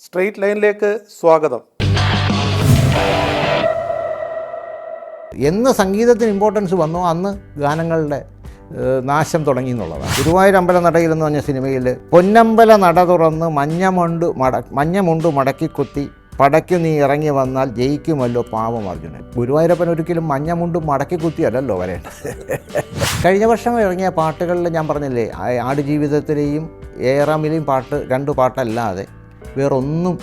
Straight ലൈനിലേക്ക് സ്വാഗതം. എന്ന് സംഗീതത്തിന് ഇമ്പോർട്ടൻസ് വന്നോ അന്ന് ഗാനങ്ങളുടെ നാശം തുടങ്ങി എന്നുള്ളതാണ്. ഗുരുവായൂർ അമ്പലനടയിൽ എന്ന് പറഞ്ഞ സിനിമയിൽ പൊന്നമ്പല നട തുറന്ന് മഞ്ഞമുണ്ട് മടക്കിക്കുത്തി പടയ്ക്കു നീ ഇറങ്ങി വന്നാൽ ജയിക്കുമല്ലോ പാവം അർജുനൻ. ഗുരുവായൂരപ്പൻ ഒരിക്കലും മഞ്ഞമുണ്ട് മടക്കിക്കുത്തിയല്ലോ വരേണ്ടത്. കഴിഞ്ഞ വർഷം ഇറങ്ങിയ പാട്ടുകളിൽ ഞാൻ പറഞ്ഞില്ലേ, ആടുജീവിതത്തിലെയും ഏറാമിലെയും രണ്ട് പാട്ടല്ലാതെ വേറൊന്നും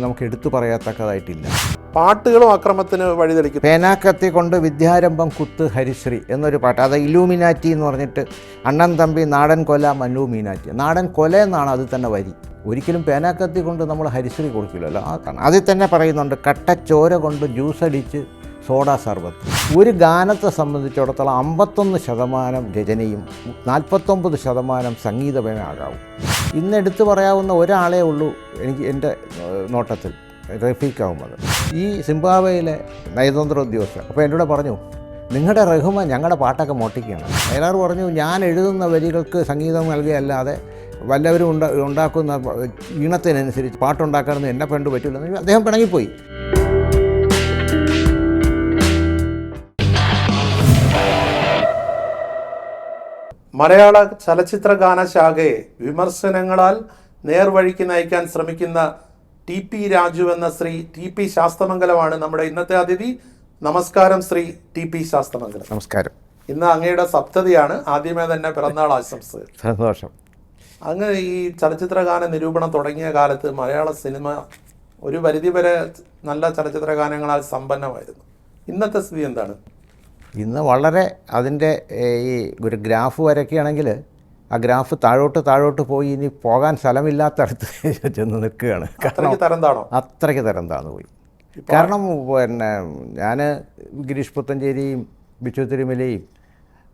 നമുക്ക് എടുത്തു പറയത്തക്കതായിട്ടില്ല. പാട്ടുകളും അക്രമത്തിന് വഴിതെളിക്കും. പേനാക്കത്തി കൊണ്ട് വിദ്യാരംഭം കുത്ത് ഹരിശ്രീ എന്നൊരു പാട്ട്, അത് ഇലൂമിനാറ്റി എന്ന് പറഞ്ഞിട്ട് അണ്ണൻ തമ്പി നാടൻ കൊല മന്നു മീനാറ്റി. നാടൻ കൊല എന്നാണ് അതിൽ തന്നെ വരി. ഒരിക്കലും പേനാക്കത്തി കൊണ്ട് നമ്മൾ ഹരിശ്രീ കൊടുക്കില്ലല്ലോ. അതിൽ തന്നെ പറയുന്നുണ്ട് കട്ടച്ചോര കൊണ്ട് ജ്യൂസ് അടിച്ച് സോഡാ സർബത്ത്. ഒരു ഗാനത്തെ സംബന്ധിച്ചിടത്തോളം 51% രചനയും 49% സംഗീതമേമാകാവും. ഇന്ന് എടുത്തു പറയാവുന്ന ഒരാളേ ഉള്ളൂ എനിക്ക് എൻ്റെ നോട്ടത്തിൽ, റഫീഖ് അഹമ്മദ്, ഈ സിംബാബ്വേയിലെ നയതന്ത്ര ഉദ്യോഗസ്ഥൻ. അപ്പോൾ എന്നോട് പറഞ്ഞു, നിങ്ങളുടെ റഹ്മാൻ ഞങ്ങളുടെ പാട്ടൊക്കെ മോട്ടിക്കുകയാണ്. അയാൾ പറഞ്ഞു, ഞാൻ എഴുതുന്ന വരികൾക്ക് സംഗീതം നൽകുകയല്ലാതെ വല്ലവരും ഉണ്ടാക്കുന്ന ഈണത്തിനനുസരിച്ച് പാട്ടുണ്ടാക്കാനൊന്നും എന്നെ കൊണ്ട് പറ്റില്ലെന്ന് അദ്ദേഹം പിണങ്ങിപ്പോയി. മലയാള ചലച്ചിത്ര ഗാനശാഖയെ വിമർശനങ്ങളാൽ നേർവഴിക്ക് നയിക്കാൻ ശ്രമിക്കുന്ന ടി.പി. രാജു എന്ന ശ്രീ ടി.പി. ശാസ്തമംഗലമാണ് നമ്മുടെ ഇന്നത്തെ അതിഥി. നമസ്കാരം ശ്രീ ടി.പി. ശാസ്തമംഗലം. നമസ്കാരം. ഇന്ന് അങ്ങയുടെ സപ്തതിയാണ്. ആദ്യമേ തന്നെ പിറന്നാൾ ആശംസകൾ. സന്തോഷം. അങ്ങ് ഈ ചലച്ചിത്ര ഗാന നിരൂപണം തുടങ്ങിയ കാലത്ത് മലയാള സിനിമ ഒരു പരിധിവരെ നല്ല ചലച്ചിത്ര ഗാനങ്ങളാൽ സമ്പന്നമായിരുന്നു. ഇന്നത്തെ സ്ഥിതി എന്താണ്? ഇന്ന് വളരെ അതിൻ്റെ ഈ ഒരു ഗ്രാഫ് വരയ്ക്കുകയാണെങ്കിൽ ആ ഗ്രാഫ് താഴോട്ട് പോയി ഇനി പോകാൻ സ്ഥലമില്ലാത്തടത്ത് ചെന്ന് നിൽക്കുകയാണ്. അത്രയ്ക്ക് തരം താഴ്ന്നു പോയി. കാരണം പിന്നെ ഞാൻ ഗിരീഷ് പുത്തഞ്ചേരിയും ബിച്ചു തിരുമലയും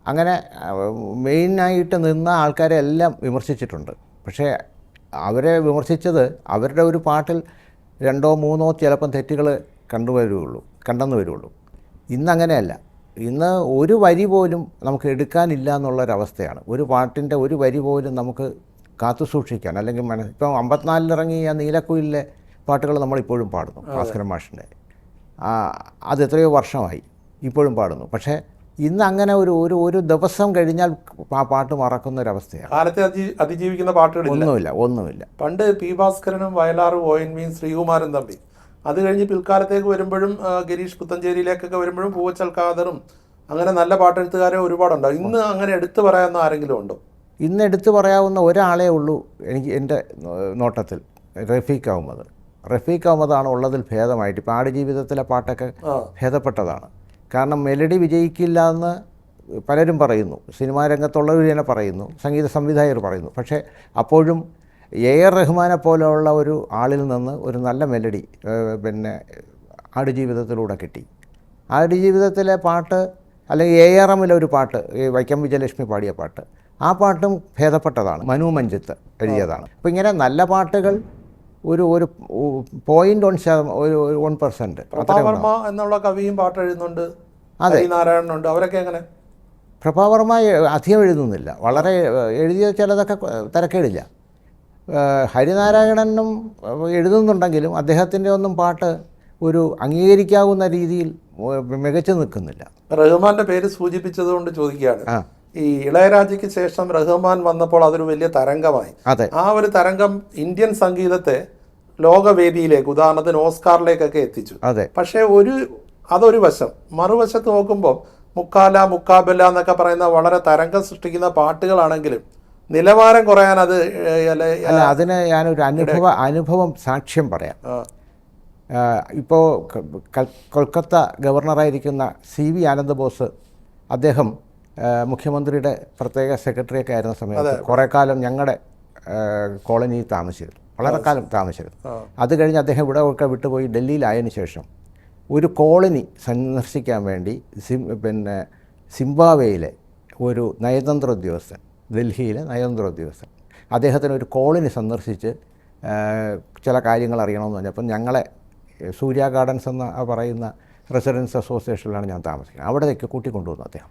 അങ്ങനെ മെയിനായിട്ട് നിന്ന ആൾക്കാരെ എല്ലാം വിമർശിച്ചിട്ടുണ്ട്. പക്ഷേ അവരെ വിമർശിച്ചത് അവരുടെ ഒരു പാട്ടിൽ 2 or 3 ചിലപ്പം തെറ്റുകൾ കണ്ടെന്ന് വരുള്ളൂ. ഇന്നങ്ങനെയല്ല. ഇന്ന് ഒരു വരി പോലും നമുക്ക് എടുക്കാനില്ല എന്നുള്ളൊരവസ്ഥയാണ്. ഒരു പാട്ടിൻ്റെ ഒരു വരി പോലും നമുക്ക് കാത്തു സൂക്ഷിക്കാൻ, അല്ലെങ്കിൽ ഇപ്പം 54 ഇറങ്ങിയ നീലക്കുയിലിലെ പാട്ടുകൾ നമ്മളിപ്പോഴും പാടുന്നു. ഭാസ്കരൻ മാഷിൻ്റെ അത് എത്രയോ വർഷമായി ഇപ്പോഴും പാടുന്നു. പക്ഷേ ഇന്ന് അങ്ങനെ ഒരു ദിവസം കഴിഞ്ഞാൽ ആ പാട്ട് മറക്കുന്നൊരവസ്ഥയാണ്. കാലത്തെ അതിജീവിക്കുന്ന പാട്ടുകൾ ഒന്നുമില്ല. പണ്ട് പി ഭാസ്കരനും വയലാറും ONV-യും ശ്രീകുമാരൻ തമ്പി, അത് കഴിഞ്ഞ് പിൽക്കാലത്തേക്ക് വരുമ്പോഴും ഗിരീഷ് പുത്തഞ്ചേരിയിലേക്കൊക്കെ വരുമ്പോഴും പൂവച്ചൽ ഖാദറും അങ്ങനെ നല്ല പാട്ടെഴുത്തുകാരെ ഒരുപാടുണ്ടോ? ഇന്ന് അങ്ങനെ എടുത്തു പറയാവുന്ന ആരെങ്കിലും ഉണ്ടോ? ഇന്ന് എടുത്തു പറയാവുന്ന ഒരാളേ ഉള്ളൂ എനിക്ക് എൻ്റെ നോട്ടത്തിൽ, റഫീഖ് അഹമ്മദാണ് ഉള്ളതിൽ ഭേദമായിട്ട്. ഇപ്പോൾ ആടുജീവിതത്തിലെ പാട്ടൊക്കെ ഭേദപ്പെട്ടതാണ്. കാരണം മെലഡി വിജയിക്കില്ല എന്ന് പലരും പറയുന്നു, സിനിമാ രംഗത്തുള്ളവർ തന്നെ പറയുന്നു, സംഗീത സംവിധായകർ പറയുന്നു. പക്ഷേ അപ്പോഴും AR റഹ്മാനെ പോലെയുള്ള ഒരു ആളിൽ നിന്ന് ഒരു നല്ല മെലഡി പിന്നെ ആടുജീവിതത്തിലൂടെ കിട്ടി. ആടുജീവിതത്തിലെ പാട്ട്, അല്ലെങ്കിൽ ARMലെ ഒരു പാട്ട്, ഈ വൈക്കം വിജയലക്ഷ്മി പാടിയ പാട്ട്, ആ പാട്ടും ഭേദപ്പെട്ടതാണ്, മനു മഞ്ജിത്ത് എഴുതിയതാണ്. അപ്പോൾ ഇങ്ങനെ നല്ല പാട്ടുകൾ ഒരു 0.1% പ്രഭാവർമ്മ എന്നുള്ള കവിയും പാട്ട് എഴുതുന്നുണ്ട്. അതെ, നാരായണനുണ്ട്. അവരൊക്കെ എങ്ങനെ? പ്രഭാവർമ്മ അധികം എഴുതുന്നില്ല, വളരെ എഴുതിയ ചിലതൊക്കെ തിരക്കേടില്ല. ഹരിനാരായണനും എഴുതുന്നുണ്ടെങ്കിലും അദ്ദേഹത്തിൻ്റെ ഒന്നും പാട്ട് ഒരു അംഗീകരിക്കാവുന്ന രീതിയിൽ മികച്ചു നിൽക്കുന്നില്ല. റഹ്മാന്റെ പേര് സൂചിപ്പിച്ചതുകൊണ്ട് ചോദിക്കുകയാണ്, ഈ ഇളയരാജയ്ക്ക് ശേഷം റഹ്മാൻ വന്നപ്പോൾ അതൊരു വലിയ തരംഗമായി. ആ ഒരു തരംഗം ഇന്ത്യൻ സംഗീതത്തെ ലോകവേദിയിലേക്ക്, ഉദാഹരണത്തിന് ഓസ്കാറിലേക്കൊക്കെ എത്തിച്ചു. പക്ഷേ അതൊരു വശം. മറുവശത്ത് നോക്കുമ്പോൾ മുക്കാബല എന്നൊക്കെ പറയുന്ന വളരെ തരംഗം സൃഷ്ടിക്കുന്ന പാട്ടുകളാണെങ്കിലും നിലവാരം കുറയാൻ അതിന് ഞാനൊരു അനുഭവം സാക്ഷ്യം പറയാം. ഇപ്പോൾ കൊൽക്കത്ത ഗവർണറായിരിക്കുന്ന CV ആനന്ദബോസ്, അദ്ദേഹം മുഖ്യമന്ത്രിയുടെ പ്രത്യേക സെക്രട്ടറിയൊക്കെ ആയിരുന്ന സമയത്ത് കുറേ കാലം ഞങ്ങളുടെ കോളനിയിൽ താമസിച്ചിരുന്നു, വളരെ കാലം താമസിച്ചിരുന്നു. അത് കഴിഞ്ഞ് അദ്ദേഹം ഇവിടെ ഒക്കെ വിട്ടുപോയി ഡൽഹിയിലായതിനു ശേഷം ഒരു കോളനി സന്ദർശിക്കാൻ വേണ്ടി പിന്നെ സിംബാബ്വേയിലെ ഒരു നയതന്ത്ര ഉദ്യോഗസ്ഥൻ, ഡൽഹിയിലെ നയതന്ത്ര ഉദ്യോഗസ്ഥൻ, അദ്ദേഹത്തിന് ഒരു കോളനി സന്ദർശിച്ച് ചില കാര്യങ്ങൾ അറിയണമെന്ന് പറഞ്ഞപ്പോൾ ഞങ്ങളെ സൂര്യ ഗാർഡൻസ് എന്ന പറയുന്ന റെസിഡൻസ് അസോസിയേഷനിലാണ് ഞാൻ താമസിക്കുന്നത്. അവിടേക്ക് കൂട്ടിക്കൊണ്ടുവന്നു അദ്ദേഹം.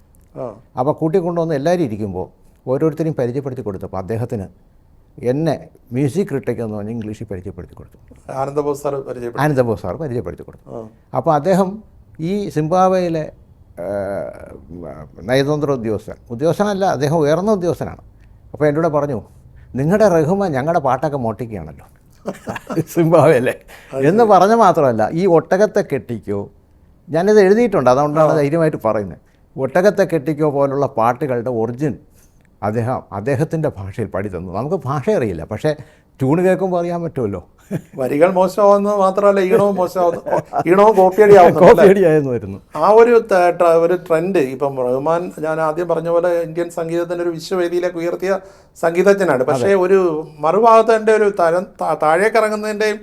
അപ്പോൾ കൂട്ടിക്കൊണ്ടുവന്ന് എല്ലാവരും ഇരിക്കുമ്പോൾ ഓരോരുത്തരെയും പരിചയപ്പെടുത്തി കൊടുത്തപ്പോൾ അദ്ദേഹത്തിന് എന്നെ മ്യൂസിക് ക്രിട്ടിക് എന്ന് പറഞ്ഞ് ഇംഗ്ലീഷിൽ പരിചയപ്പെടുത്തി കൊടുത്തു. ആനന്ദബോസ് സാർ പരിചയപ്പെടുത്തി കൊടുത്തു. അപ്പോൾ അദ്ദേഹം ഈ സിംബാബ്വേയിലെ നയതന്ത്ര ഉദ്യോഗസ്ഥനല്ല, അദ്ദേഹം ഉയർന്ന ഉദ്യോഗസ്ഥനാണ്. അപ്പോൾ എൻ്റെ കൂടെ പറഞ്ഞു, നിങ്ങളുടെ റഹ്മാൻ ഞങ്ങളുടെ പാട്ടൊക്കെ മോട്ടിക്കുകയാണല്ലോ സിംബാബ്വേയിലെ എന്ന് പറഞ്ഞ മാത്രമല്ല, ഈ ഒട്ടകത്തെ കെട്ടിക്കോ, ഞാനിത് എഴുതിയിട്ടുണ്ട്, അതുകൊണ്ടാണ് ധൈര്യമായിട്ട് പറയുന്നത്. ഒട്ടകത്തെ കെട്ടിക്കോ പോലുള്ള പാട്ടുകളുടെ ഒറിജിൻ അദ്ദേഹത്തിൻ്റെ ഭാഷയിൽ പാടി തന്നു. നമുക്ക് ഭാഷ അറിയില്ല, പക്ഷേ ട്യൂണ് കേൾക്കുമ്പോൾ അറിയാൻ പറ്റുമല്ലോ. വരികൾ മോശമാവുന്നത് മാത്രമല്ല, ഈണവും കോപ്പിയടിയായിരുന്നു വരുന്നു. ആ ഒരു ട്രെൻഡ് ഇപ്പം റഹ്മാൻ, ഞാൻ ആദ്യം പറഞ്ഞ പോലെ ഇന്ത്യൻ സംഗീതത്തിൻ്റെ ഒരു വിശ്വവേദിയിലേക്ക് ഉയർത്തിയ സംഗീതജ്ഞനാണ്. പക്ഷേ ഒരു മറുഭാഗത്തിൻ്റെ ഒരു താഴേക്കിറങ്ങുന്നതിൻ്റെയും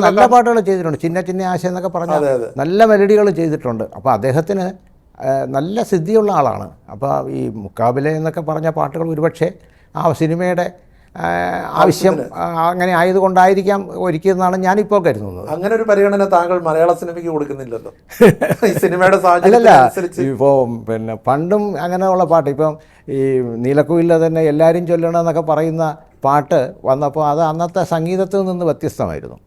നല്ല പാട്ടുകൾ ചെയ്തിട്ടുണ്ട്. ചിന്ന ചിന്ന ആശ എന്നൊക്കെ പറഞ്ഞാൽ നല്ല മെലഡികൾ ചെയ്തിട്ടുണ്ട്. അപ്പോൾ അദ്ദേഹത്തിന് നല്ല സിദ്ധിയുള്ള ആളാണ്. അപ്പോൾ ഈ മുക്കാബില എന്നൊക്കെ പറഞ്ഞ പാട്ടുകൾ ഒരുപക്ഷെ ആ സിനിമയുടെ ആവശ്യം അങ്ങനെ ആയതുകൊണ്ടായിരിക്കാം ഒരുക്കിയെന്നാണ് ഞാനിപ്പോൾ കരുതുന്നത്. അങ്ങനെ ഒരു പരിഗണന താങ്കൾ മലയാള സിനിമയ്ക്ക് കൊടുക്കുന്നില്ലല്ലോ ഈ സിനിമയുടെ സാഹചര്യത്തിനനുസരിച്ച്. ഇപ്പോൾ പിന്നെ പണ്ടും അങ്ങനെയുള്ള പാട്ട്, ഇപ്പം ഈ നീലക്കുയിലെ തന്നെ എല്ലാവരും ചൊല്ലണമെന്നൊക്കെ പറയുന്ന പാട്ട് വന്നപ്പോൾ അത് അന്നത്തെ സംഗീതത്തിൽ നിന്ന് വ്യത്യസ്തമായിരുന്നു.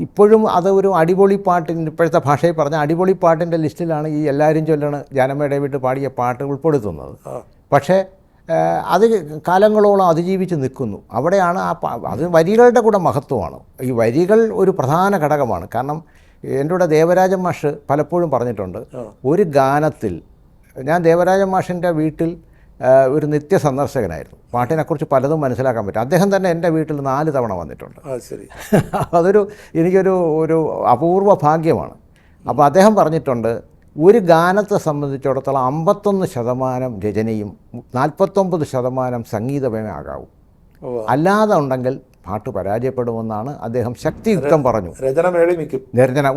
ഇപ്പോഴും അത് ഒരു അടിപൊളി പാട്ടിൻ്റെ, ഇപ്പോഴത്തെ ഭാഷയിൽ പറഞ്ഞ അടിപൊളി പാട്ടിൻ്റെ ലിസ്റ്റിലാണ് ഈ എല്ലാവരും ചൊല്ലണം ജാനമ്മയുടെ വീട്ട് പാടിയ പാട്ട് ഉൾപ്പെടുത്തുന്നത്. പക്ഷേ അത് കാലങ്ങളോളം അതിജീവിച്ച് നിൽക്കുന്നു. അവിടെയാണ് അത് വരികളുടെ കൂടെ മഹത്വമാണ്. ഈ വരികൾ ഒരു പ്രധാന ഘടകമാണ്. കാരണം എൻ്റെ കൂടെ ദേവരാജൻ മാഷ് പലപ്പോഴും പറഞ്ഞിട്ടുണ്ട്, ഒരു ഗാനത്തിൽ, ഞാൻ ദേവരാജൻ മാഷിൻ്റെ വീട്ടിൽ ഒരു നിത്യ സന്ദർശകനായിരുന്നു. പാട്ടിനെക്കുറിച്ച് പലതും മനസ്സിലാക്കാൻ പറ്റും. അദ്ദേഹം തന്നെ എൻ്റെ വീട്ടിൽ 4 തവണ വന്നിട്ടുണ്ട്. എനിക്കൊരു അപൂർവ ഭാഗ്യമാണ്. അപ്പോൾ അദ്ദേഹം പറഞ്ഞിട്ടുണ്ട്, ഒരു ഗാനത്തെ സംബന്ധിച്ചിടത്തോളം 51% രചനയും 49% സംഗീതമേ ആകാവൂ. അല്ലാതെ ഉണ്ടെങ്കിൽ പാട്ട് പരാജയപ്പെടുമെന്നാണ് അദ്ദേഹം ശക്തിയുക്തം പറഞ്ഞു. രചന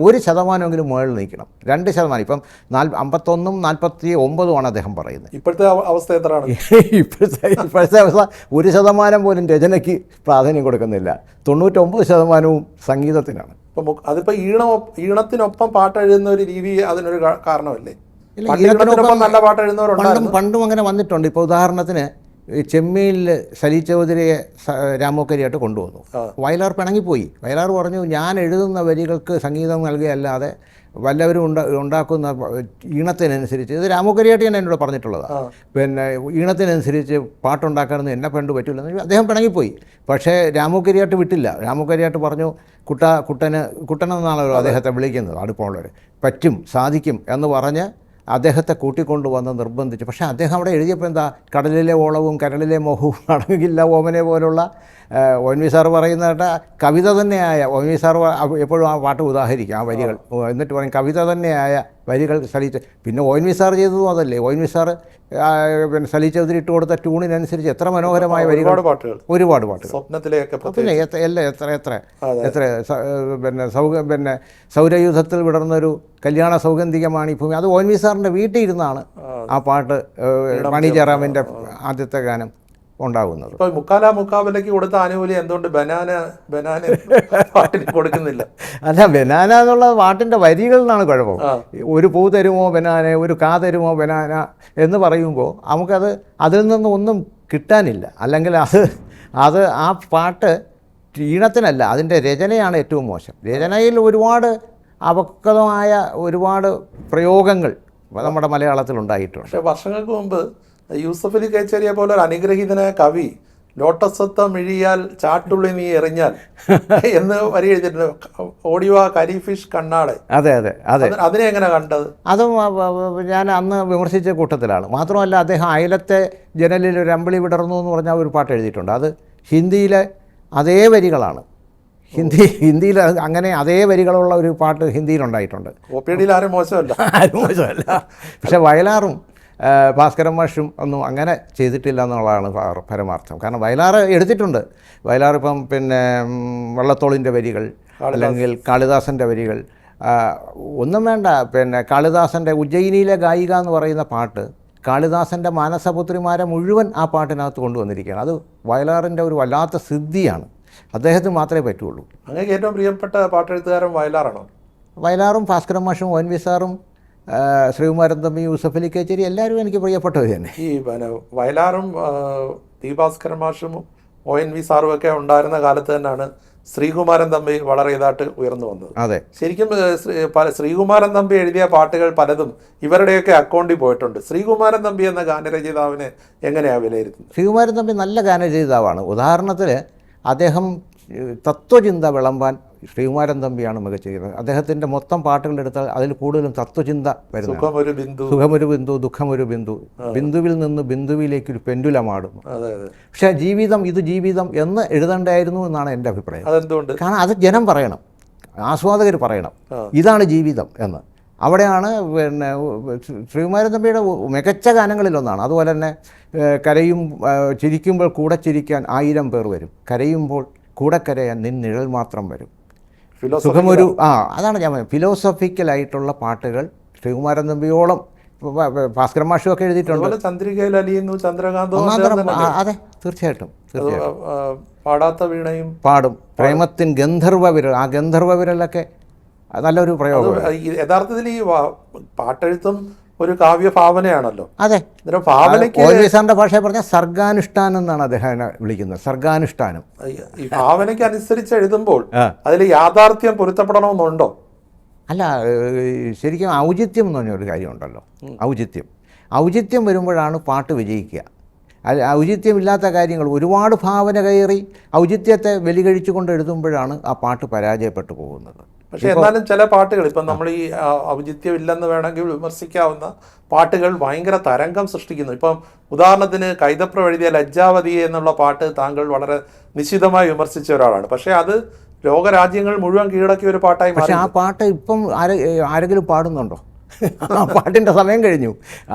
1% മുകളിൽ നിൽക്കണം. 2%, ഇപ്പം 51ഉം 49ഉമാണ് അദ്ദേഹം പറയുന്നത്. ഇപ്പോഴത്തെ അവസ്ഥ എത്രയാണ്? ഇപ്പോഴത്തെ അവസ്ഥ 1% പോലും രചനയ്ക്ക് പ്രാധാന്യം കൊടുക്കുന്നില്ല. 99% സംഗീതത്തിനാണ്. അതിപ്പോൾ ഈണത്തിനൊപ്പം പാട്ട് എഴുതുന്ന ഒരു രീതി അതിനൊരു കാരണമല്ലേ? നല്ല പാട്ട് എഴുതുന്നവരുണ്ട്, പണ്ടും അങ്ങനെ വന്നിട്ടുണ്ട്. ഇപ്പോൾ ഉദാഹരണത്തിന് ചെമ്മീനിൽ സലീൽ ചൗധരിയെ രാമോക്കരിയായിട്ട് കൊണ്ടുവന്നു. വയലാർ പിണങ്ങിപ്പോയി. വയലാർ പറഞ്ഞു, ഞാൻ എഴുതുന്ന വരികൾക്ക് സംഗീതം നൽകുകയല്ലാതെ വല്ലവരും ഉണ്ടാക്കുന്ന ഈണത്തിനനുസരിച്ച്, ഇത് രാമോക്കരിയായിട്ട് ഞാൻ എന്നോട് പറഞ്ഞിട്ടുള്ളതാണ്, പിന്നെ ഈണത്തിനനുസരിച്ച് പാട്ടുണ്ടാക്കാനൊന്നും എന്നെ പണ്ട് പറ്റില്ലെന്ന് അദ്ദേഹം പിണങ്ങിപ്പോയി. പക്ഷേ രാമോക്കരിയായിട്ട് വിട്ടില്ല. രാമോക്കരിയായിട്ട് പറഞ്ഞു, കുട്ടനെന്നാണല്ലോ അദ്ദേഹത്തെ വിളിക്കുന്നത് അടുപ്പമുള്ളവർ, പറ്റും സാധിക്കും എന്ന് പറഞ്ഞ് അദ്ദേഹത്തെ കൂട്ടിക്കൊണ്ടുവന്ന് നിർബന്ധിച്ചു. പക്ഷേ അദ്ദേഹം അവിടെ എഴുതിയപ്പോൾ എന്താ, കടലിലെ ഓളവും കരളിലെ മോഹവും അടങ്ങില്ല ഓമനെ പോലുള്ള ഒ.എൻ.വി. സാർ പറയുന്ന കവിത തന്നെയായ, ഒ.എൻ.വി. സാർ എപ്പോഴും ആ പാട്ട് ഉദാഹരിക്കും, ആ വരികൾ, എന്നിട്ട് പറയും കവിത തന്നെയായ വരികൾ സലീൽ. പിന്നെ ഒ.എൻ.വി. സാർ ചെയ്തതും അതല്ലേ. ഒ.എൻ.വി. സാർ പിന്നെ സലീൽ ചൗധരി ഇട്ട് കൊടുത്ത ട്യൂണിനനുസരിച്ച് എത്ര മനോഹരമായ വരികൾ, ഒരുപാട് പാട്ടുകൾ. പിന്നെ എത്ര പിന്നെ സൗരയൂഥത്തിൽ വിടർന്നൊരു കല്യാണ സൗഗന്ധികമാണ് ഈ ഭൂമി, അത് ഒ.എൻ.വി. സാറിൻ്റെ വീട്ടിൽ ഇരുന്നാണ് ആ പാട്ട്, മണി ജയറാമിൻ്റെ ആദ്യത്തെ ഗാനം ഉണ്ടാകുന്നത്. ഇപ്പോൾ മുക്കാബിലയ്ക്ക് കൊടുത്ത ആനുകൂല്യം എന്തുകൊണ്ട് ബനാന പാട്ടിന് കൊടുക്കുന്നില്ല? അല്ല, ബനാന എന്നുള്ള പാട്ടിൻ്റെ വരികൾ എന്നാണ് കുഴപ്പം. ഒരു പൂ തരുമോ ബനാന, ഒരു കാ തരുമോ ബനാന എന്ന് പറയുമ്പോൾ നമുക്കത് അതിൽ നിന്നും ഒന്നും കിട്ടാനില്ല. അല്ലെങ്കിൽ അത് ആ പാട്ട് ഈണത്തിനല്ല, അതിൻ്റെ രചനയാണ് ഏറ്റവും മോശം. രചനയിൽ ഒരുപാട് അപക്വമായ ഒരുപാട് പ്രയോഗങ്ങൾ നമ്മുടെ മലയാളത്തിൽ ഉണ്ടായിട്ടുണ്ട്. പക്ഷേ വർഷങ്ങൾക്ക് മുമ്പ് യൂസഫ് അലി കേച്ചേരിയെ പോലെ ഒരു അനുഗ്രഹീതനായ കവി ലോട്ടസത്ത മിഴിയാൽ ചാട്ടുള്ളി നീ എറിഞ്ഞാൽ എന്ന് വരി എഴുതിയിട്ടുണ്ട്. ഓഡിയോ കരീഫിഷ് കണ്ണാടെ. അതെ, അതിനെ എങ്ങനെ കണ്ടത്? അതും ഞാൻ അന്ന് വിമർശിച്ച കൂട്ടത്തിലാണ്. മാത്രമല്ല, അദ്ദേഹം അയലത്തെ ജനലിൽ ഒരു അമ്പിളി വിടർന്നു എന്ന് പറഞ്ഞാൽ ഒരു പാട്ട് എഴുതിയിട്ടുണ്ട്. അത് ഹിന്ദിയിലെ അതേ വരികളാണ്. ഹിന്ദിയിൽ അങ്ങനെ അതേ വരികളുള്ള ഒരു പാട്ട് ഹിന്ദിയിലുണ്ടായിട്ടുണ്ട്. ആരും മോശമല്ല. പക്ഷെ വയലാറും ഭാസ്കരൻ മാഷും ഒന്നും അങ്ങനെ ചെയ്തിട്ടില്ല എന്നുള്ളതാണ് പരമാർത്ഥം. കാരണം വയലാർ എടുത്തിട്ടുണ്ട്. വയലാർ ഇപ്പം പിന്നെ വള്ളത്തോളിൻ്റെ വരികൾ, അല്ലെങ്കിൽ കാളിദാസൻ്റെ വരികൾ, ഒന്നും വേണ്ട, പിന്നെ കാളിദാസൻ്റെ ഉജ്ജയിനിയിലെ ഗായിക എന്ന് പറയുന്ന പാട്ട് കാളിദാസൻ്റെ മാനസപുത്രിമാരെ മുഴുവൻ ആ പാട്ടിനകത്ത് കൊണ്ടുവന്നിരിക്കുകയാണ്. അത് വയലാറിൻ്റെ ഒരു വല്ലാത്ത സിദ്ധിയാണ്. അദ്ദേഹത്തിന് മാത്രമേ പറ്റുള്ളൂ. അങ്ങനെ ഏറ്റവും പ്രിയപ്പെട്ട പാട്ടെഴുത്തുകാരൻ വയലാറാണോ? വയലാറും ഭാസ്കരൻ മാഷും ഒ.എൻ.വി. സാറും ശ്രീകുമാരൻ തമ്പി, യൂസഫ് അലി കേച്ചേരി, എല്ലാവരും എനിക്ക് പ്രിയപ്പെട്ടവർ തന്നെ. ഈ വയലാറും ടി ഭാസ്കരൻ മാഷും ONV സാറും ഒക്കെ ഉണ്ടായിരുന്ന കാലത്ത് തന്നെയാണ് ശ്രീകുമാരൻ തമ്പി വളരെ ഇതായിട്ട് ഉയർന്നു വന്നത്. അതെ, ശരിക്കും ശ്രീകുമാരൻ തമ്പി എഴുതിയ പാട്ടുകൾ പലതും ഇവരുടെയൊക്കെ അക്കൗണ്ടിൽ പോയിട്ടുണ്ട്. ശ്രീകുമാരൻ തമ്പി എന്ന ഗാനരചയിതാവിനെ എങ്ങനെയാണ് വിലയിരുത്തുന്നത്? ശ്രീകുമാരൻ തമ്പി നല്ല ഗാനരചയിതാവാണ്. ഉദാഹരണത്തിന് അദ്ദേഹം തത്വചിന്ത വിളമ്പാൻ ശ്രീകുമാരൻ തമ്പിയാണ് മികച്ച ചെയ്തത്. അദ്ദേഹത്തിൻ്റെ മൊത്തം പാട്ടുകളെടുത്താൽ അതിൽ കൂടുതലും തത്വചിന്ത വരുന്നു. സുഖമൊരു ബിന്ദു, ദുഃഖമൊരു ബിന്ദു, ബിന്ദുവിൽ നിന്ന് ബിന്ദുവിലേക്കൊരു പെൻഡുലമാടുന്നു. പക്ഷേ ഇത് ജീവിതം എന്ന് എഴുതണ്ടായിരുന്നു എന്നാണ് എൻ്റെ അഭിപ്രായം. അതെന്തുകൊണ്ട്? കാരണം അത് ജനം പറയണം, ആസ്വാദകർ പറയണം ഇതാണ് ജീവിതം എന്ന്. അവിടെയാണ് പിന്നെ ശ്രീകുമാരൻ തമ്പിയുടെ മികച്ച ഗാനങ്ങളിലൊന്നാണ്. അതുപോലെ തന്നെ ചിരിക്കുമ്പോൾ കൂടെ ചിരിക്കാൻ 1000 പേർ വരും, കരയുമ്പോൾ കൂടെ കരയാൻ നിഴൽ മാത്രം വരും. സുഖമൊരു അതാണ് ഞാൻ പറഞ്ഞത്. ഫിലോസഫിക്കലായിട്ടുള്ള പാട്ടുകൾ ശ്രീകുമാരൻ തമ്പിയോളം ഭാസ്കരൻ മാഷും ഒക്കെ എഴുതിയിട്ടുണ്ട്. ചന്ദ്രികയിൽ അലിയുന്നു, ചന്ദ്രകാന്തം. അതെ, തീർച്ചയായിട്ടും പാടാത്ത വീണയും പാടും. പ്രേമത്തിൻ ഗന്ധർവ വിരൽ, ആ ഗന്ധർവ വിരലൊക്കെ നല്ലൊരു പ്രയോഗം. യഥാർത്ഥത്തിൽ ഈ പാട്ടെഴുത്തും ഒരു കാവ്യഭാവനയാണല്ലോ. അതെ, ഭാവനയ്ക്ക് സാറിന്റെ ഭാഷയെ പറഞ്ഞാൽ സർഗാനുഷ്ഠാനം എന്നാണ് അദ്ദേഹം വിളിക്കുന്നത്. സർഗാനുഷ്ഠാനം. ഈ ഭാവനയ്ക്ക് അനുസരിച്ച് എഴുതുമ്പോൾ അതിൽ യാഥാർത്ഥ്യം പൊരുത്തപ്പെടണമെന്നുണ്ടോ? അല്ല, ശരിക്കും ഔചിത്യം എന്ന് പറഞ്ഞൊരു കാര്യമുണ്ടല്ലോ. ഔചിത്യം വരുമ്പോഴാണ് പാട്ട് വിജയിക്കുക. ഔചിത്യമില്ലാത്ത കാര്യങ്ങൾ ഒരുപാട് ഭാവന കയറി ഔചിത്യത്തെ ബലികഴിച്ചുകൊണ്ട് എഴുതുമ്പോഴാണ് ആ പാട്ട് പരാജയപ്പെട്ടു പോകുന്നത്. പക്ഷെ എന്നാലും ചില പാട്ടുകൾ ഇപ്പം നമ്മൾ ഈ ഔചിത്യമില്ലെന്ന് വേണമെങ്കിൽ വിമർശിക്കാവുന്ന പാട്ടുകൾ ഭയങ്കര തരംഗം സൃഷ്ടിക്കുന്നു. ഇപ്പം ഉദാഹരണത്തിന് കൈതപ്രം എഴുതിയ ലജ്ജാവതി എന്നുള്ള പാട്ട് താങ്കൾ വളരെ നിശിതമായി വിമർശിച്ച ഒരാളാണ്. പക്ഷേ അത് ലോകരാജ്യങ്ങൾ മുഴുവൻ കീഴടക്കിയ ഒരു പാട്ടായി മാറി. പക്ഷേ ആ പാട്ട് ഇപ്പം ആരെങ്കിലും പാടുന്നുണ്ടോ? ആ പാട്ടിൻ്റെ സമയം കഴിഞ്ഞു.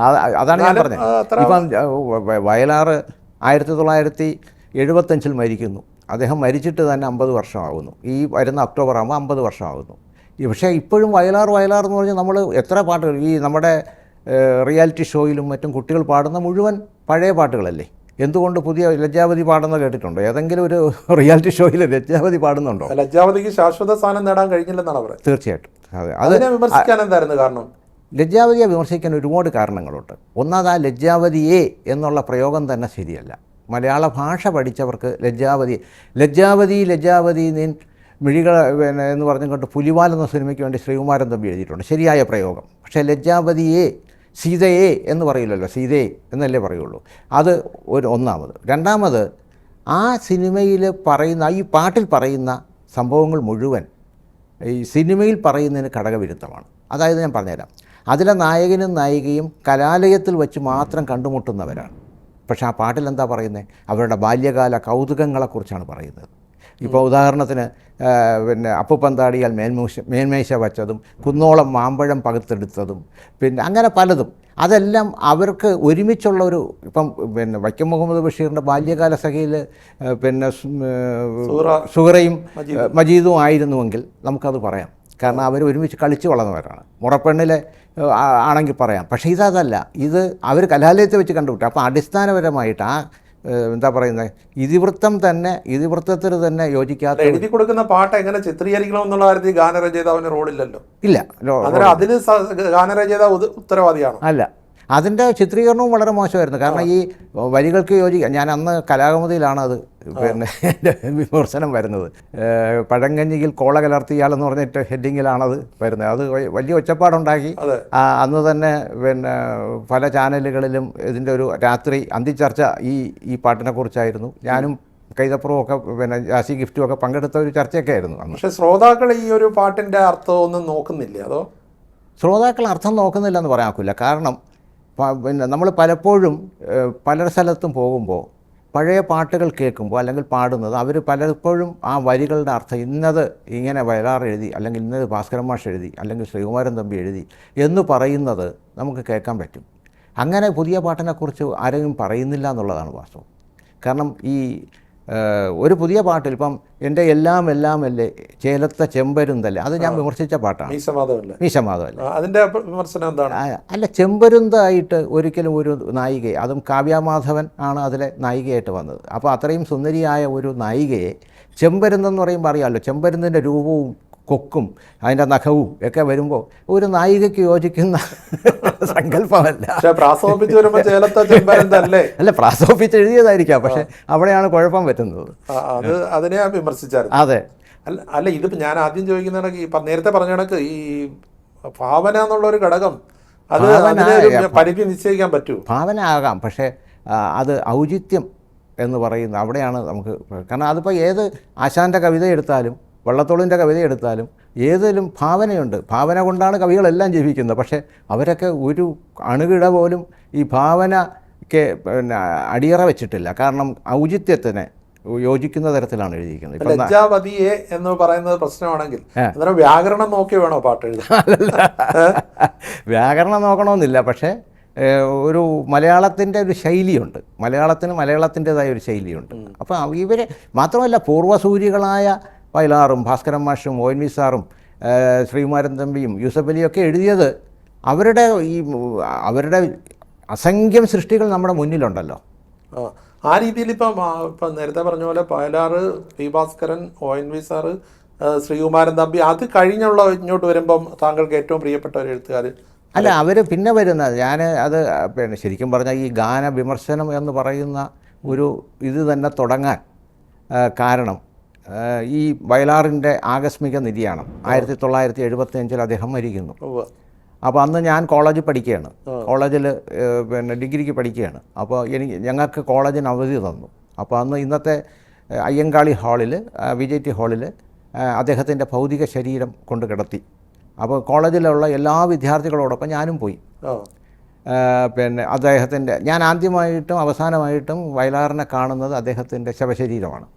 അതാണ് ഞാൻ പറഞ്ഞത്. ഇപ്പം വയലാർ 1975 മരിക്കുന്നു. അദ്ദേഹം മരിച്ചിട്ട് തന്നെ 50 വർഷമാകുന്നു. ഈ വരുന്ന ഒക്ടോബർ ആകുമ്പോൾ 50 വർഷമാകുന്നു. പക്ഷേ ഇപ്പോഴും വയലാർ എന്ന് പറഞ്ഞാൽ നമ്മൾ എത്ര പാട്ടുകൾ ഈ നമ്മുടെ റിയാലിറ്റി ഷോയിലും മറ്റും കുട്ടികൾ പാടുന്ന മുഴുവൻ പഴയ പാട്ടുകളല്ലേ? എന്തുകൊണ്ട് പുതിയ ലജ്ജാവതി പാടുന്നത് കേട്ടിട്ടുണ്ടോ? ഏതെങ്കിലും ഒരു റിയാലിറ്റി ഷോയിൽ ലജ്ജാവതി പാടുന്നുണ്ടോ? ലജ്ജാവതിക്ക് ശാശ്വത സ്ഥാനം നേടാൻ കഴിഞ്ഞില്ലെന്നാണ് പറയുന്നത്. തീർച്ചയായിട്ടും. അതെ, അതിനെ വിമർശിക്കാൻ എന്തായിരുന്നു കാരണം? ലജ്ജാവതിയെ വിമർശിക്കാൻ ഒരുപാട് കാരണങ്ങളുണ്ട്. ഒന്നാമത് ആ ലജ്ജാവതിയെ എന്നുള്ള പ്രയോഗം തന്നെ ശരിയല്ല. മലയാള ഭാഷ പഠിച്ചവർക്ക് ലജ്ജാവതി നീ മിഴികൾ എന്ന് പറഞ്ഞുകൊണ്ട് പുലിവാൽ എന്ന സിനിമയ്ക്ക് വേണ്ടി ശ്രീകുമാരൻ തമ്പി എഴുതിയിട്ടുണ്ട്, ശരിയായ പ്രയോഗം. പക്ഷേ ലജ്ജാവതിയെ സീതയെ എന്ന് പറയില്ലല്ലോ, സീതയെ എന്നല്ലേ പറയുള്ളൂ. അത് ഒന്നാമത്. രണ്ടാമത്, ആ സിനിമയിൽ പറയുന്ന ഈ പാട്ടിൽ പറയുന്ന സംഭവങ്ങൾ മുഴുവൻ ഈ സിനിമയിൽ പറയുന്നതിന് ഘടകവിരുദ്ധമാണ്. അതായത് ഞാൻ പറഞ്ഞുതരാം. അതിലെ നായകനും നായികയും കലാലയത്തിൽ വെച്ച് മാത്രം കണ്ടുമുട്ടുന്നവരാണ്. പക്ഷേ ആ പാട്ടിൽ എന്താ പറയുന്നത്? അവരുടെ ബാല്യകാല കൗതുകങ്ങളെക്കുറിച്ചാണ് പറയുന്നത്. ഇപ്പോൾ ഉദാഹരണത്തിന് പിന്നെ അപ്പുപന്താടിയാൽ മേൽമേശ വച്ചതും കുന്നോളം മാമ്പഴം പകുത്തെടുത്തതും പിന്നെ അങ്ങനെ പലതും, അതെല്ലാം അവർക്ക് ഒരുമിച്ചുള്ള ഒരു ഇപ്പം പിന്നെ വൈക്കം മുഹമ്മദ് ബഷീറിൻ്റെ ബാല്യകാല സഖിയിൽ പിന്നെ സുഹറയും മജീദും ആയിരുന്നുവെങ്കിൽ നമുക്കത് പറയാം. കാരണം അവർ ഒരുമിച്ച് കളിച്ച് വളർന്നവരാണ്. മുറപ്പെണ്ണിലെ ആണെങ്കിൽ പറയാം. പക്ഷേ ഇതല്ല, ഇത് അവർ കലാലയത്തിൽ വെച്ച് കണ്ടുപിട്ടു. അപ്പോൾ അടിസ്ഥാനപരമായിട്ട് ആ എന്താ പറയുന്നത് ഇതിവൃത്തത്തിൽ തന്നെ യോജിക്കാത്ത എഴുതി കൊടുക്കുന്ന പാട്ട് എങ്ങനെ ചിത്രീകരിക്കണമെന്നുള്ള കാര്യത്തിൽ ഗാനരചയിതാവിന് റോളില്ലല്ലോ. ഇല്ല, അതിന് ഗാനരചയിതാവ് ഉത്തരവാദിയാണോ? അല്ല, അതിൻ്റെ ചിത്രീകരണവും വളരെ മോശമായിരുന്നു. കാരണം ഈ വരികൾക്ക് ഞാൻ അന്ന് കലാകൗമുദിയിലാണ് അത് പിന്നെ എൻ്റെ വിമർശനം വരുന്നത്. പഴങ്കഞ്ഞിയിൽ കോള കലർത്തിയാലെന്ന് പറഞ്ഞിട്ട് ഹെഡിങ്ങിലാണത് വരുന്നത്. അത് വലിയ ഒച്ചപ്പാടുണ്ടാക്കി. അന്ന് തന്നെ പിന്നെ പല ചാനലുകളിലും ഇതിൻ്റെ ഒരു രാത്രി അന്തിച്ചർച്ച ഈ പാട്ടിനെ കുറിച്ചായിരുന്നു. ഞാനും കൈതപ്പുറവും ഒക്കെ പിന്നെ ജാസി ഗിഫ്റ്റും ഒക്കെ പങ്കെടുത്ത ഒരു ചർച്ചയൊക്കെ ആയിരുന്നു അന്ന്. പക്ഷേ ശ്രോതാക്കൾ ഈ ഒരു പാട്ടിൻ്റെ അർത്ഥമൊന്നും നോക്കുന്നില്ല. അതോ ശ്രോതാക്കൾ അർത്ഥം നോക്കുന്നില്ല എന്ന് പറയാൻ ഒക്കില്ല. കാരണം പിന്നെ നമ്മൾ പലപ്പോഴും പല സ്ഥലത്തും പോകുമ്പോൾ പഴയ പാട്ടുകൾ കേൾക്കുമ്പോൾ അല്ലെങ്കിൽ പാടുന്നത് അവർ പലപ്പോഴും ആ വരികളുടെ അർത്ഥം ഇന്നത് ഇങ്ങനെ വയലാർ എഴുതി, അല്ലെങ്കിൽ ഇന്നത് ഭാസ്കരൻ മാഷ് എഴുതി, അല്ലെങ്കിൽ ശ്രീകുമാരൻ തമ്പി എഴുതി എന്ന് പറയുന്നത് നമുക്ക് കേൾക്കാൻ പറ്റും. അങ്ങനെ പുതിയ പാട്ടിനെക്കുറിച്ച് ആരെങ്കിലും പറയുന്നില്ല എന്നുള്ളതാണ് വാസ്തവം. കാരണം ഈ ഒരു പുതിയ പാട്ടിൽ ഇപ്പം എൻ്റെ എല്ലാം അല്ലേ ചേലത്തെ ചെമ്പരുന്തല്ലേ, അത് ഞാൻ വിമർശിച്ച പാട്ടാണ്. മീശമാധവല്ലേ അതിൻ്റെ വിമർശനം എന്താണ്? അല്ല, ചെമ്പരുന്തായിട്ട് ഒരിക്കലും ഒരു നായികയെ, അതും കാവ്യമാധവൻ ആണ് അതിലെ നായികയായിട്ട് വന്നത്. അപ്പോൾ അത്രയും സുന്ദരിയായ ഒരു നായികയെ ചെമ്പരുന്തെന്ന് പറയുമ്പോൾ അറിയാമല്ലോ, ചെമ്പരുന്തിൻ്റെ രൂപവും കൊക്കും അതിൻ്റെ നഖവും ഒക്കെ വരുമ്പോൾ ഒരു നായികയ്ക്ക് യോജിക്കുന്ന സങ്കല്പമല്ല. അല്ല, പ്രാസോപ്പിച്ച് എഴുതിയതായിരിക്കാം, പക്ഷെ അവിടെയാണ് കുഴപ്പം പറ്റുന്നത്. അതിനെ ഞാൻ വിമർശിച്ചായിരുന്നു. അതെ. അല്ല ഇതിപ്പോൾ ഞാൻ ആദ്യം ചോദിക്കുന്ന നേരത്തെ പറഞ്ഞ കണക്ക് ഈ ഭാവന എന്നുള്ള ഒരു ഘടകം അത് പരിധി നിശ്ചയിക്കാൻ പറ്റൂ. ഭാവന ആകാം, പക്ഷേ അത് ഔചിത്യം എന്ന് പറയുന്ന അവിടെയാണ് നമുക്ക്. കാരണം അതിപ്പോൾ ഏത് ആശാൻ്റെ കവിത എടുത്താലും വള്ളത്തോളിൻ്റെ കവിത എടുത്താലും ഏതിലും ഭാവനയുണ്ട്. ഭാവന കൊണ്ടാണ് കവികളെല്ലാം ജീവിക്കുന്നത്. പക്ഷേ അവരൊക്കെ ഒരു അണുകിട പോലും ഈ ഭാവനയ്ക്ക് പിന്നെ അടിയറ വെച്ചിട്ടില്ല. കാരണം ഔചിത്യത്തിന് യോജിക്കുന്ന തരത്തിലാണ് എഴുതിയിരിക്കുന്നത്. ലജ്ജാവതിയെ എന്ന് പറയുന്നത് പ്രശ്നമാണെങ്കിൽ വ്യാകരണം നോക്കി വേണോ പാട്ട് എഴുതാൻ? വ്യാകരണം നോക്കണമെന്നില്ല, പക്ഷേ ഒരു മലയാളത്തിൻ്റെ ഒരു ശൈലിയുണ്ട്. മലയാളത്തിൻ്റെതായ ഒരു ശൈലിയുണ്ട്. അപ്പോൾ ഇവർ മാത്രമല്ല, പൂർവ്വസൂരികളായ വയലാറും ഭാസ്കരൻ മാഷും ഒ എൻ വി സാറും ശ്രീകുമാരൻ തമ്പിയും യൂസഫ് അലിയും ഒക്കെ എഴുതിയത് അവരുടെ അസംഖ്യം സൃഷ്ടികൾ നമ്മുടെ മുന്നിലുണ്ടല്ലോ. ആ രീതിയിൽ ഇപ്പം നേരത്തെ പറഞ്ഞ പോലെ Vayalar, P Bhaskaran, O N V sir, Sreekumaran Thampi, അത് കഴിഞ്ഞുള്ള ഇങ്ങോട്ട് വരുമ്പം താങ്കൾക്ക് ഏറ്റവും പ്രിയപ്പെട്ട ഒരു എഴുത്തുകാർ? അല്ല, അവർ പിന്നെ വരുന്നത് അത് പിന്നെ ശരിക്കും പറഞ്ഞാൽ ഈ ഗാന വിമർശനം എന്ന് പറയുന്ന ഒരു ഇത് തന്നെ തുടങ്ങാൻ കാരണം ഈ വയലാറിൻ്റെ ആകസ്മിക നിര്യാണം 1975 അദ്ദേഹം മരിക്കുന്നു. അപ്പോൾ അന്ന് ഞാൻ കോളേജിൽ പഠിക്കുകയാണ്. കോളേജിൽ പിന്നെ ഡിഗ്രിക്ക് പഠിക്കുകയാണ്. അപ്പോൾ ഞങ്ങൾക്ക് കോളേജിന് അവധി തന്നു. അപ്പോൾ അന്ന് ഇന്നത്തെ അയ്യങ്കാളി ഹാളിൽ, വിജയ് ഹാളിൽ അദ്ദേഹത്തിൻ്റെ ഭൗതിക ശരീരം കൊണ്ട് കിടത്തി. അപ്പോൾ കോളേജിലുള്ള എല്ലാ വിദ്യാർത്ഥികളോടൊപ്പം ഞാനും പോയി. പിന്നെ ഞാൻ ആദ്യമായിട്ടും അവസാനമായിട്ടും വയലാറിനെ കാണുന്നത് അദ്ദേഹത്തിൻ്റെ ശവശരീരമാണ്.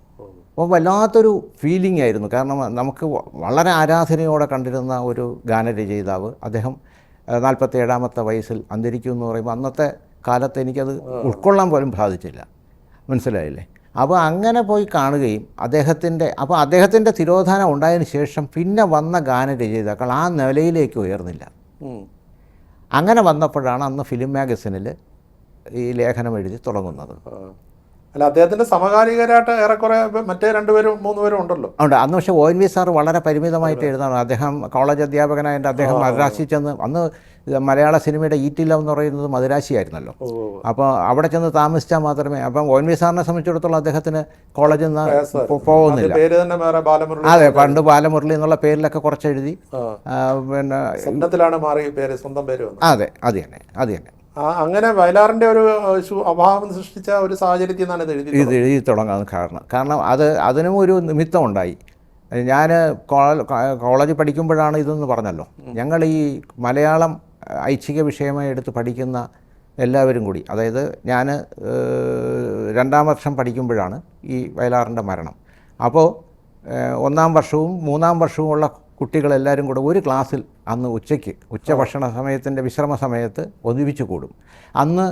അപ്പോൾ വല്ലാത്തൊരു ഫീലിംഗ് ആയിരുന്നു. കാരണം നമുക്ക് വളരെ ആരാധനയോടെ കണ്ടിരുന്ന ഒരു ഗാനരചയിതാവ് അദ്ദേഹം 47ാമത്തെ വയസ്സിൽ അന്തരിക്കുമെന്ന് പറയുമ്പോൾ അന്നത്തെ കാലത്ത് എനിക്കത് ഉൾക്കൊള്ളാൻ പോലും സാധിച്ചില്ല. മനസ്സിലായില്ലേ? അപ്പോൾ അങ്ങനെ പോയി കാണുകയും അദ്ദേഹത്തിൻ്റെ തിരോധാനം ഉണ്ടായതിനു ശേഷം പിന്നെ വന്ന ഗാനരചയിതാക്കൾ ആ നിലയിലേക്ക് ഉയർന്നില്ല. അങ്ങനെ വന്നപ്പോഴാണ് അന്ന് ഫിലിം മാഗസിനിൽ ഈ ലേഖനം എഴുതി തുടങ്ങുന്നത്. അല്ല, അദ്ദേഹത്തിൻ്റെ സമകാലികരായിട്ട് ഏറെക്കുറെ മറ്റേ 2 പേരും 3 പേരും ഉണ്ടല്ലോ. ഉണ്ട്. അന്ന് പക്ഷേ ഒ എൻ വി സാർ വളരെ പരിമിതമായിട്ട് എഴുതാണ്. അദ്ദേഹം കോളേജ് അധ്യാപകനായിട്ട് അദ്ദേഹം മദ്രാശി ചെന്ന്, അന്ന് മലയാള സിനിമയുടെ ഈറ്റില്ല എന്ന് പറയുന്നത് മദ്രാശിയായിരുന്നല്ലോ. അപ്പോൾ അവിടെ ചെന്ന് താമസിച്ചാൽ മാത്രമേ. അപ്പം ഒ എൻ വി സാറിനെ സംബന്ധിച്ചിടത്തോളം അദ്ദേഹത്തിന് കോളേജിൽ നിന്ന് പോകുന്നില്ല. അതെ, പണ്ട് ബാലമുരളി എന്നുള്ള പേരിലൊക്കെ കുറച്ച് എഴുതി. പിന്നെ അതെ, അത് തന്നെ. അങ്ങനെ വയലാറിൻ്റെ ഒരു അഭാവം സൃഷ്ടിച്ച ഒരു സാഹചര്യത്തിൽ നിന്നാണ് ഇത് എഴുതി തുടങ്ങാൻ കാരണം അതിനും ഒരു നിമിത്തം ഉണ്ടായി. ഞാൻ കോളേജിൽ പഠിക്കുമ്പോഴാണ് ഇതെന്ന് പറഞ്ഞല്ലോ. ഞങ്ങൾ ഈ മലയാളം ഐച്ഛിക വിഷയമായി എടുത്ത് പഠിക്കുന്ന എല്ലാവരും കൂടി, അതായത് ഞാൻ 2ാം വർഷം പഠിക്കുമ്പോഴാണ് ഈ വയലാറിൻ്റെ മരണം. അപ്പോൾ 1ാം വർഷവും 3ാം വർഷവും ഉള്ള കുട്ടികളെല്ലാവരും കൂടെ ഒരു ക്ലാസ്സിൽ അന്ന് ഉച്ചഭക്ഷണ സമയത്തിൻ്റെ വിശ്രമ സമയത്ത് ഒന്നിപ്പിച്ച് കൂടും. അന്ന്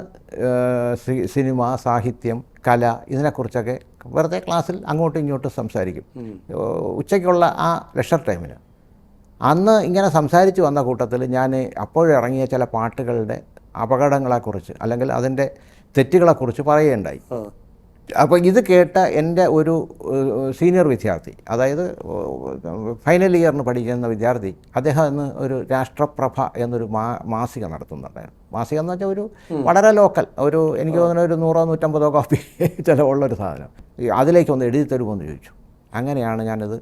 സിനിമ, സാഹിത്യം, കല ഇതിനെക്കുറിച്ചൊക്കെ വെറുതെ ക്ലാസ്സിൽ അങ്ങോട്ടും ഇങ്ങോട്ടും സംസാരിക്കും. ഉച്ചയ്ക്കുള്ള ആ ലെഷർ ടൈമിന് അന്ന് ഇങ്ങനെ സംസാരിച്ച് വന്ന കൂട്ടത്തിൽ ഞാൻ അപ്പോഴിറങ്ങിയ ചില പാട്ടുകളുടെ അപകടങ്ങളെക്കുറിച്ച് അല്ലെങ്കിൽ അതിൻ്റെ തെറ്റുകളെക്കുറിച്ച് പറയുകയുണ്ടായി. അപ്പോൾ ഇത് കേട്ട എൻ്റെ ഒരു സീനിയർ വിദ്യാർത്ഥി, അതായത് ഫൈനൽ ഇയറിന് പഠിക്കുന്ന വിദ്യാർത്ഥി, അദ്ദേഹം അന്ന് ഒരു രാഷ്ട്രപ്രഭ എന്നൊരു മാസിക നടത്തുന്നുണ്ടായിരുന്നു. മാസിക എന്ന് വെച്ചാൽ ഒരു വളരെ ലോക്കൽ, എനിക്ക് തോന്നുന്ന ഒരു 100-150 കോപ്പി ചിലവുള്ളൊരു സാധനം. അതിലേക്കൊന്ന് എഴുതി തരുമോയെന്ന് ചോദിച്ചു. അങ്ങനെയാണ് ഞാനത്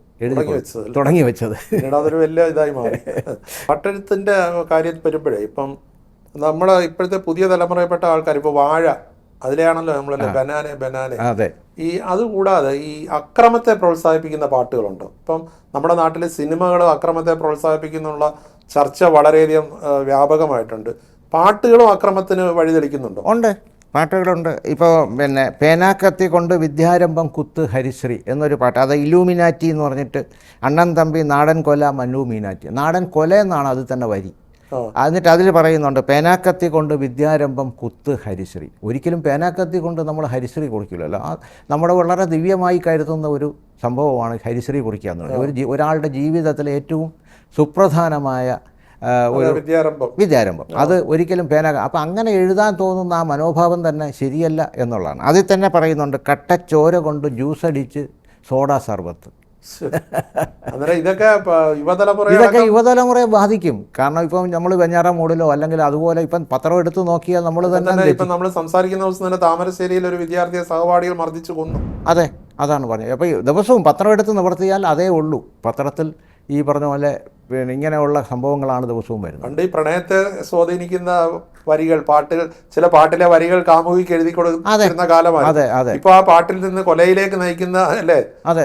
തുടങ്ങി വെച്ചത്. അതൊരു വലിയ ഇതായി മാറി. പാട്ടെഴുത്തിൻ്റെ കാര്യത്തിൽ വരുമ്പോഴേ ഇപ്പം നമ്മുടെ ഇപ്പോഴത്തെ പുതിയ തലമുറയിൽപ്പെട്ട ആൾക്കാർ ഇപ്പോൾ വാഴ അതിലെയാണല്ലോ നമ്മളല്ലേ ബനാനെ. അതെ. അതുകൂടാതെ ഈ അക്രമത്തെ പ്രോത്സാഹിപ്പിക്കുന്ന പാട്ടുകളുണ്ട്. ഇപ്പം നമ്മുടെ നാട്ടിലെ സിനിമകൾ അക്രമത്തെ പ്രോത്സാഹിപ്പിക്കുന്നുള്ള ചർച്ച വളരെയധികം വ്യാപകമായിട്ടുണ്ട്. പാട്ടുകളും അക്രമത്തിന് വഴിതെളിക്കുന്നുണ്ടോ? ഉണ്ട്, പാട്ടുകളുണ്ട്. ഇപ്പോൾ പിന്നെ പേനാക്കത്തി കൊണ്ട് വിദ്യാരംഭം കുത്ത് ഹരിശ്രീ എന്നൊരു പാട്ട്, അത് ഇലൂമിനാറ്റി എന്ന് പറഞ്ഞിട്ട് അണ്ണൻ തമ്പി നാടൻ കൊല മല്ലു മീനാറ്റി, നാടൻ കൊല എന്നാണ് അത് തന്നെ വരി. എന്നിട്ട് അതിൽ പറയുന്നുണ്ട് പേനാക്കത്തി കൊണ്ട് വിദ്യാരംഭം കുത്ത് ഹരിശ്രീ. ഒരിക്കലും പേനാക്കത്തി കൊണ്ട് നമ്മൾ ഹരിശ്രീ കുറിക്കില്ലല്ലോ. നമ്മുടെ വളരെ ദിവ്യമായി കരുതുന്ന ഒരു സംഭവമാണ് ഹരിശ്രീ കുറിക്കുക എന്ന് പറയുന്നത്. ഒരാളുടെ ജീവിതത്തിലെ ഏറ്റവും സുപ്രധാനമായ ഒരു വിദ്യാരംഭം, അത് ഒരിക്കലും അപ്പം അങ്ങനെ എഴുതാൻ തോന്നുന്ന ആ മനോഭാവം തന്നെ ശരിയല്ല എന്നുള്ളതാണ്. അതിൽ തന്നെ പറയുന്നുണ്ട് കട്ടച്ചോര കൊണ്ട് ജ്യൂസ് അടിച്ച് സോഡാ സർബത്ത്. അന്നേരം ഇതൊക്കെ യുവതലമുറയെ ബാധിക്കും. കാരണം ഇപ്പം നമ്മൾ വെഞ്ഞാറ മൂടിലോ അല്ലെങ്കിൽ അതുപോലെ ഇപ്പം പത്രം എടുത്ത് നോക്കിയാൽ നമ്മൾ തന്നെ ഇപ്പം നമ്മൾ സംസാരിക്കുന്ന ദിവസം തന്നെ താമരശ്ശേരിയിൽ ഒരു വിദ്യാർത്ഥിയെ സഹപാഠികൾ മർദ്ദിച്ചു കൊന്നു. അതെ, അതാണ് പറഞ്ഞത്. അപ്പോൾ ദിവസവും പത്രം എടുത്ത് നിവർത്തിയാൽ അതേ ഉള്ളൂ. പത്രത്തിൽ ഈ പറഞ്ഞ പോലെ പിന്നെ ഇങ്ങനെയുള്ള സംഭവങ്ങളാണ് ദിവസവും വരുന്നത്. പണ്ട് ഈ പ്രണയത്തെ സ്വാധീനിക്കുന്ന വരികൾ, പാട്ടുകൾ, ചില പാട്ടിലെ വരികൾ കാമുകിക്ക് എഴുതി കൊടുക്കുന്ന കാലമാണ്. ഇപ്പൊ ആ പാട്ടിൽ നിന്ന് കൊലയിലേക്ക് നയിക്കുന്ന അല്ലേ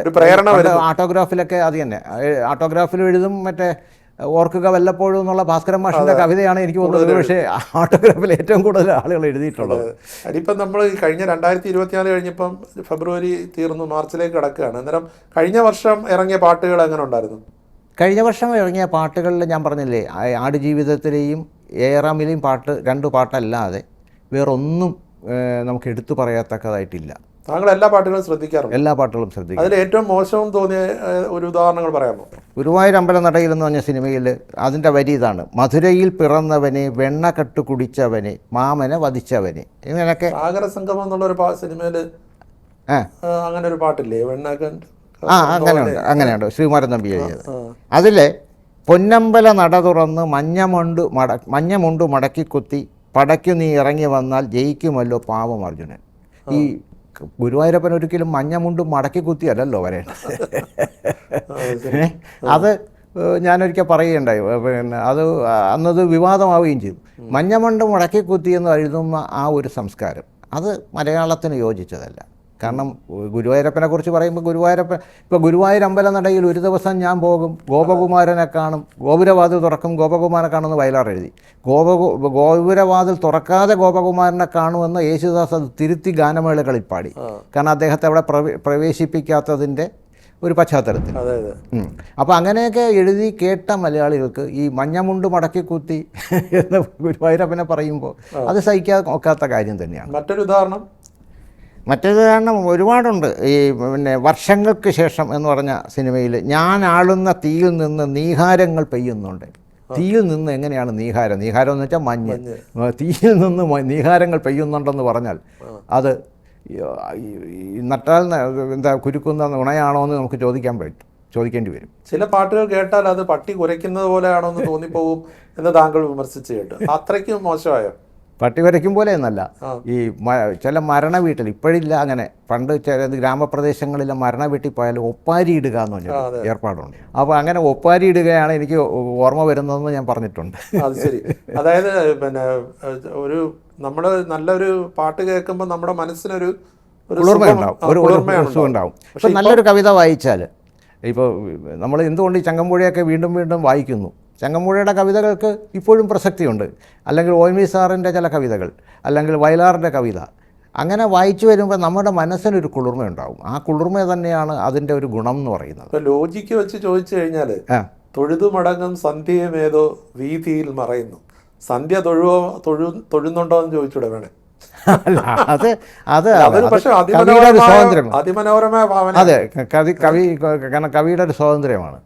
ഒരു പ്രേരണ വരും. ആട്ടോഗ്രാഫിലൊക്കെ അത് തന്നെ, ആട്ടോഗ്രാഫിൽ എഴുതും. മറ്റേ ഓർക്കുക വല്ലപ്പോഴും എന്നുള്ള ഭാസ്കരൻ മാഷിന്റെ കവിതയാണ് എനിക്ക് തോന്നുന്നത് പക്ഷേ ആട്ടോഗ്രാഫിൽ ഏറ്റവും കൂടുതൽ ആളുകൾ എഴുതിയിട്ടുള്ളത്. അതിപ്പം നമ്മൾ കഴിഞ്ഞ 2024 കഴിഞ്ഞപ്പം ഫെബ്രുവരി തീർന്നു, മാർച്ചിലേക്ക് കിടക്കുകയാണ്. അന്നേരം കഴിഞ്ഞ വർഷം ഇറങ്ങിയ പാട്ടുകൾ എങ്ങനെ ഉണ്ടായിരുന്നു? കഴിഞ്ഞ വർഷം ഇറങ്ങിയ പാട്ടുകളിൽ ഞാൻ പറഞ്ഞില്ലേ, ആടുജീവിതത്തിലെയും ഏറാമിലെയും പാട്ട്, 2 പാട്ടല്ലാതെ വേറൊന്നും നമുക്ക് എടുത്തു പറയത്തക്കതായിട്ടില്ല. താങ്കൾ എല്ലാ പാട്ടുകളും ശ്രദ്ധിക്കാറുണ്ട്? എല്ലാ പാട്ടുകളും ശ്രദ്ധിക്കും. അതിൽ ഏറ്റവും മോശം തോന്നിയ ഒരു ഉദാഹരണങ്ങൾ പറയാമോ? ഗുരുവായൂർ അമ്പലനടയിൽ എന്ന് പറഞ്ഞ സിനിമയിൽ അതിൻ്റെ വരി ഇതാണ്: മധുരയിൽ പിറന്നവനെ, വെണ്ണ കട്ടു കുടിച്ചവനെ, മാമനെ വധിച്ചവനെ. ഇങ്ങനെയൊക്കെ സാഗരസംഗമം എന്നുള്ളൊരു സിനിമയിൽ അങ്ങനെ ഒരു പാട്ടില്ലേ, വെണ്ണ അങ്ങനെയുണ്ട്, ശ്രീകുമാരൻ നമ്പി എഴുതിയത്. അതിലെ പൊന്നമ്പല നട തുറന്ന് മഞ്ഞമുണ്ട് മടക്കി കുത്തി പടയ്ക്കു നീ ഇറങ്ങി വന്നാൽ ജയിക്കുമല്ലോ പാവം അർജുനൻ. ഈ ഗുരുവായൂരപ്പൻ ഒരിക്കലും മഞ്ഞമുണ്ട് മടക്കി കുത്തിയല്ലോ വരേണ്ടത്. അത് ഞാനൊരിക്കൽ പറയുകയുണ്ടായി. പിന്നെ അത് അന്നത് വിവാദമാവുകയും ചെയ്തു. മഞ്ഞമുണ്ട് മടക്കി കുത്തി എന്ന് എഴുതുന്ന ആ ഒരു സംസ്കാരം അത് മലയാളത്തിന് യോജിച്ചതല്ല. കാരണം ഗുരുവായൂരപ്പനെ കുറിച്ച് പറയുമ്പോൾ ഇപ്പോൾ ഗുരുവായൂർ അമ്പലനടയിൽ ഒരു ദിവസം ഞാൻ പോകും, ഗോപകുമാരനെ കാണും, ഗോപുരവാതിൽ തുറക്കും, ഗോപകുമാരനെ കാണുമെന്ന് വയലാർ എഴുതി. ഗോപുരവാതിൽ തുറക്കാതെ ഗോപകുമാരനെ കാണുമെന്ന് യേശുദാസ് അത് തിരുത്തി ഗാനമേളകളിൽ പാടി. കാരണം അദ്ദേഹത്തെ അവിടെ പ്രവേശിപ്പിക്കാത്തതിൻ്റെ ഒരു പശ്ചാത്തലത്തിൽ. അപ്പോൾ അങ്ങനെയൊക്കെ എഴുതി കേട്ട മലയാളികൾക്ക് ഈ മഞ്ഞമുണ്ട് മടക്കി കുത്തി എന്ന് ഗുരുവായൂരപ്പനെ പറയുമ്പോൾ അത് സഹിക്കാൻ ഒക്കാത്ത കാര്യം തന്നെയാണ്. മറ്റൊരു കാരണം ഒരുപാടുണ്ട്. ഈ പിന്നെ വർഷങ്ങൾക്ക് ശേഷം എന്ന് പറഞ്ഞ സിനിമയിൽ ഞാൻ ആളുന്ന തീയിൽ നിന്ന് നീഹാരങ്ങൾ പെയ്യുന്നുണ്ട്. തീയിൽ നിന്ന് എങ്ങനെയാണ് നീഹാരം എന്ന് വെച്ചാൽ മഞ്ഞ്. തീയിൽ നിന്ന് നീഹാരങ്ങൾ പെയ്യുന്നുണ്ടെന്ന് പറഞ്ഞാൽ അത് നട്ടാൽ എന്താ കുരുക്കുന്ന നുണയാണോ എന്ന് നമുക്ക് ചോദിക്കേണ്ടി വരും. ചില പാട്ടുകൾ കേട്ടാൽ അത് പട്ടി കുരയ്ക്കുന്നത് പോലെയാണോ എന്ന് തോന്നിപ്പോകും എന്ന് താങ്കൾ വിമർശിച്ച് കേട്ടു. അത്രയ്ക്കും മോശമായോ? പട്ടി വരയ്ക്കും പോലെ എന്നല്ല, ഈ ചില മരണ വീട്ടിൽ ഇപ്പോഴില്ല അങ്ങനെ, പണ്ട് ചില ഗ്രാമപ്രദേശങ്ങളിലെ മരണ വീട്ടിൽ പോയാലും ഒപ്പാരി ഇടുക എന്ന് പറഞ്ഞ ഏർപ്പാടുണ്ട്. അപ്പോൾ അങ്ങനെ ഒപ്പാരി ഇടുകയാണ് എനിക്ക് ഓർമ്മ വരുന്നതെന്ന് ഞാൻ പറഞ്ഞിട്ടുണ്ട്. അത് ശരി. അതായത് പിന്നെ നമ്മൾ നല്ലൊരു പാട്ട് കേൾക്കുമ്പോൾ നമ്മുടെ മനസ്സിനൊരു കുളിർമയുണ്ടാവും. ഇപ്പം നല്ലൊരു കവിത വായിച്ചാൽ, ഇപ്പോൾ നമ്മൾ എന്തുകൊണ്ട് ഈ ചങ്ങമ്പുഴയൊക്കെ വീണ്ടും വീണ്ടും വായിക്കുന്നു, ചങ്ങമ്പുഴയുടെ കവിതകൾക്ക് ഇപ്പോഴും പ്രസക്തിയുണ്ട്. അല്ലെങ്കിൽ OMV സാറിൻ്റെ ചില കവിതകൾ, അല്ലെങ്കിൽ വയലാറിൻ്റെ കവിത, അങ്ങനെ വായിച്ചു വരുമ്പോൾ നമ്മുടെ മനസ്സിനൊരു കുളിർമയുണ്ടാവും. ആ കുളിർമ തന്നെയാണ് അതിൻ്റെ ഒരു ഗുണം എന്ന് പറയുന്നത്. ഇപ്പോൾ ലോജിക്ക് വെച്ച് ചോദിച്ചു കഴിഞ്ഞാൽ തൊഴുതുമടങ്ങും സന്ധ്യമേതോ വീതിയിൽ മറയുന്നു, സന്ധ്യ തൊഴുന്നുണ്ടോ എന്ന് ചോദിച്ചൂടെ വേണേ? അത് അതിമനോഹരമായ ഭാവന. അതെ, കവിയുടെ ഒരു സ്വാതന്ത്ര്യമാണ്.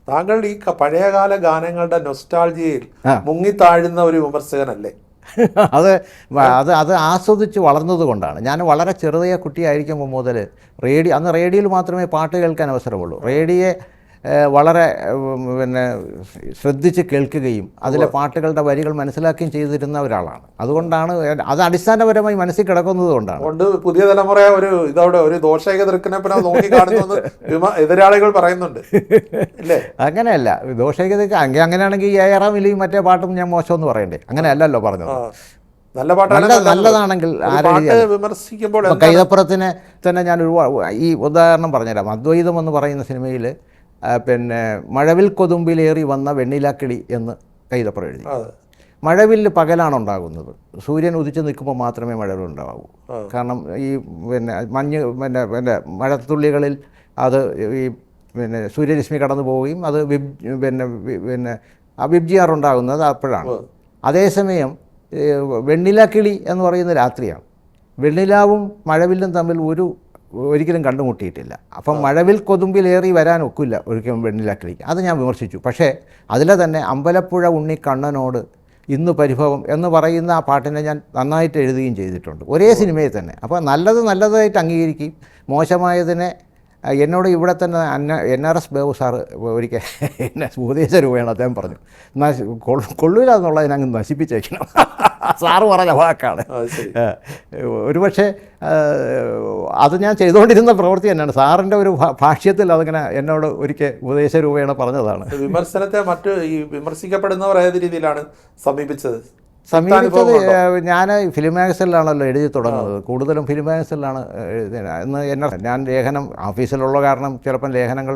താങ്കൾ ഈ പഴയകാല ഗാനങ്ങളുടെ നൊസ്റ്റാൾജിയയിൽ മുങ്ങിത്താഴുന്ന ഒരു വിമർശകനല്ലേ? അത് ആസ്വദിച്ച് വളർന്നത് കൊണ്ടാണ്. ഞാൻ വളരെ ചെറിയ കുട്ടിയായിരിക്കുമ്പോൾ മുതൽ അന്ന് റേഡിയോയിൽ മാത്രമേ പാട്ട് കേൾക്കാൻ അവസരമുള്ളൂ. റേഡിയോ വളരെ പിന്നെ ശ്രദ്ധിച്ച് കേൾക്കുകയും അതിലെ പാട്ടുകളുടെ വരികൾ മനസ്സിലാക്കുകയും ചെയ്തിരുന്ന ഒരാളാണ്. അതുകൊണ്ടാണ് അത് അടിസ്ഥാനപരമായി മനസ്സിൽ കിടക്കുന്നത് കൊണ്ടാണ്. പുതിയ തലമുറ ഒരു ദോഷൈക ദൃക്കിനെ നോക്കി കാണുന്നത് എതിരാളികൾ പറയുന്നുണ്ട്. അങ്ങനെയല്ല, ദോഷൈക അങ്ങനെയാണെങ്കിൽ ഏറാമിലെയും മറ്റേ പാട്ടും ഞാൻ മോശമെന്ന് പറയണ്ടേ? അങ്ങനെയല്ലല്ലോ പറഞ്ഞത്. നല്ലതാണെങ്കിൽ വിമർശിക്കുമ്പോൾ കൈതപ്പുറത്തിനെ തന്നെ ഞാൻ ഈ ഉദാഹരണം പറഞ്ഞുതരാം. അദ്വൈതം എന്ന് പറയുന്ന സിനിമയിൽ പിന്നെ മഴവിൽ കൊതുമ്പിലേറി വന്ന വെണ്ണിലാക്കിളി എന്ന് കൈതപ്പുറം എഴുതി. മഴവില്ല് പകലാണ് ഉണ്ടാകുന്നത്, സൂര്യൻ ഉദിച്ചു നിൽക്കുമ്പോൾ മാത്രമേ മഴവിലുണ്ടാകൂ. കാരണം ഈ പിന്നെ മഴത്തുള്ളികളിൽ അത് ഈ സൂര്യരശ്മി കടന്നു പോവുകയും അത് വിബ്ജിയാറുണ്ടാകുന്നത് അപ്പോഴാണ്. അതേസമയം വെണ്ണിലാക്കിളി എന്ന് പറയുന്ന രാത്രിയാണ്. വെണ്ണിലാവും മഴവില്ലും തമ്മിൽ ഒരിക്കലും കണ്ടുമുട്ടിയിട്ടില്ല. അപ്പം മഴവിൽ കൊതുമ്പിലേറി വരാൻ ഒക്കില്ല ഒരിക്കലും വെണ്ണിലാക്കിളിക്ക്. അത് ഞാൻ വിമർശിച്ചു. പക്ഷേ അതിലെ തന്നെ അമ്പലപ്പുഴ ഉണ്ണിക്കണ്ണനോട് ഇന്ന് പരിഭവം എന്ന് പറയുന്ന ആ പാട്ടിനെ ഞാൻ നന്നായിട്ട് എഴുതുകയും ചെയ്തിട്ടുണ്ട്, ഒരേ സിനിമയിൽ തന്നെ. അപ്പോൾ നല്ലതായിട്ട് അംഗീകരിക്കുകയും മോശമായതിനെ എന്നോട് ഇവിടെ തന്നെ NRS ബാബു സാറ് ഒരിക്കൽ എന്നെ ഉപദേശ രൂപയാണ് അദ്ദേഹം പറഞ്ഞു, കൊള്ളൂല എന്നുള്ളതിനങ്ങ് നശിപ്പിച്ചേക്കണം. സാറ് പറഞ്ഞ വാക്കാണ്. ഒരുപക്ഷെ അത് ഞാൻ ചെയ്തുകൊണ്ടിരുന്ന പ്രവൃത്തി തന്നെയാണ്. സാറിൻ്റെ ഒരു ഭാഷ്യത്തിൽ അതിങ്ങനെ എന്നോട് ഒരിക്കൽ ഉപദേശ രൂപയാണ് പറഞ്ഞതാണ്. വിമർശനത്തെ ഈ വിമർശിക്കപ്പെടുന്നവർ ഏത് രീതിയിലാണ് സമീപിച്ചത്? ഞാൻ ഫിലിം മാഗസിനിലാണല്ലോ എഴുതി തുടങ്ങുന്നത്. കൂടുതലും ഫിലിം മാഗസിനിലാണ് എഴുതിയത്. ഞാൻ ലേഖനം ഓഫീസിലുള്ള കാരണം ചിലപ്പം ലേഖനങ്ങൾ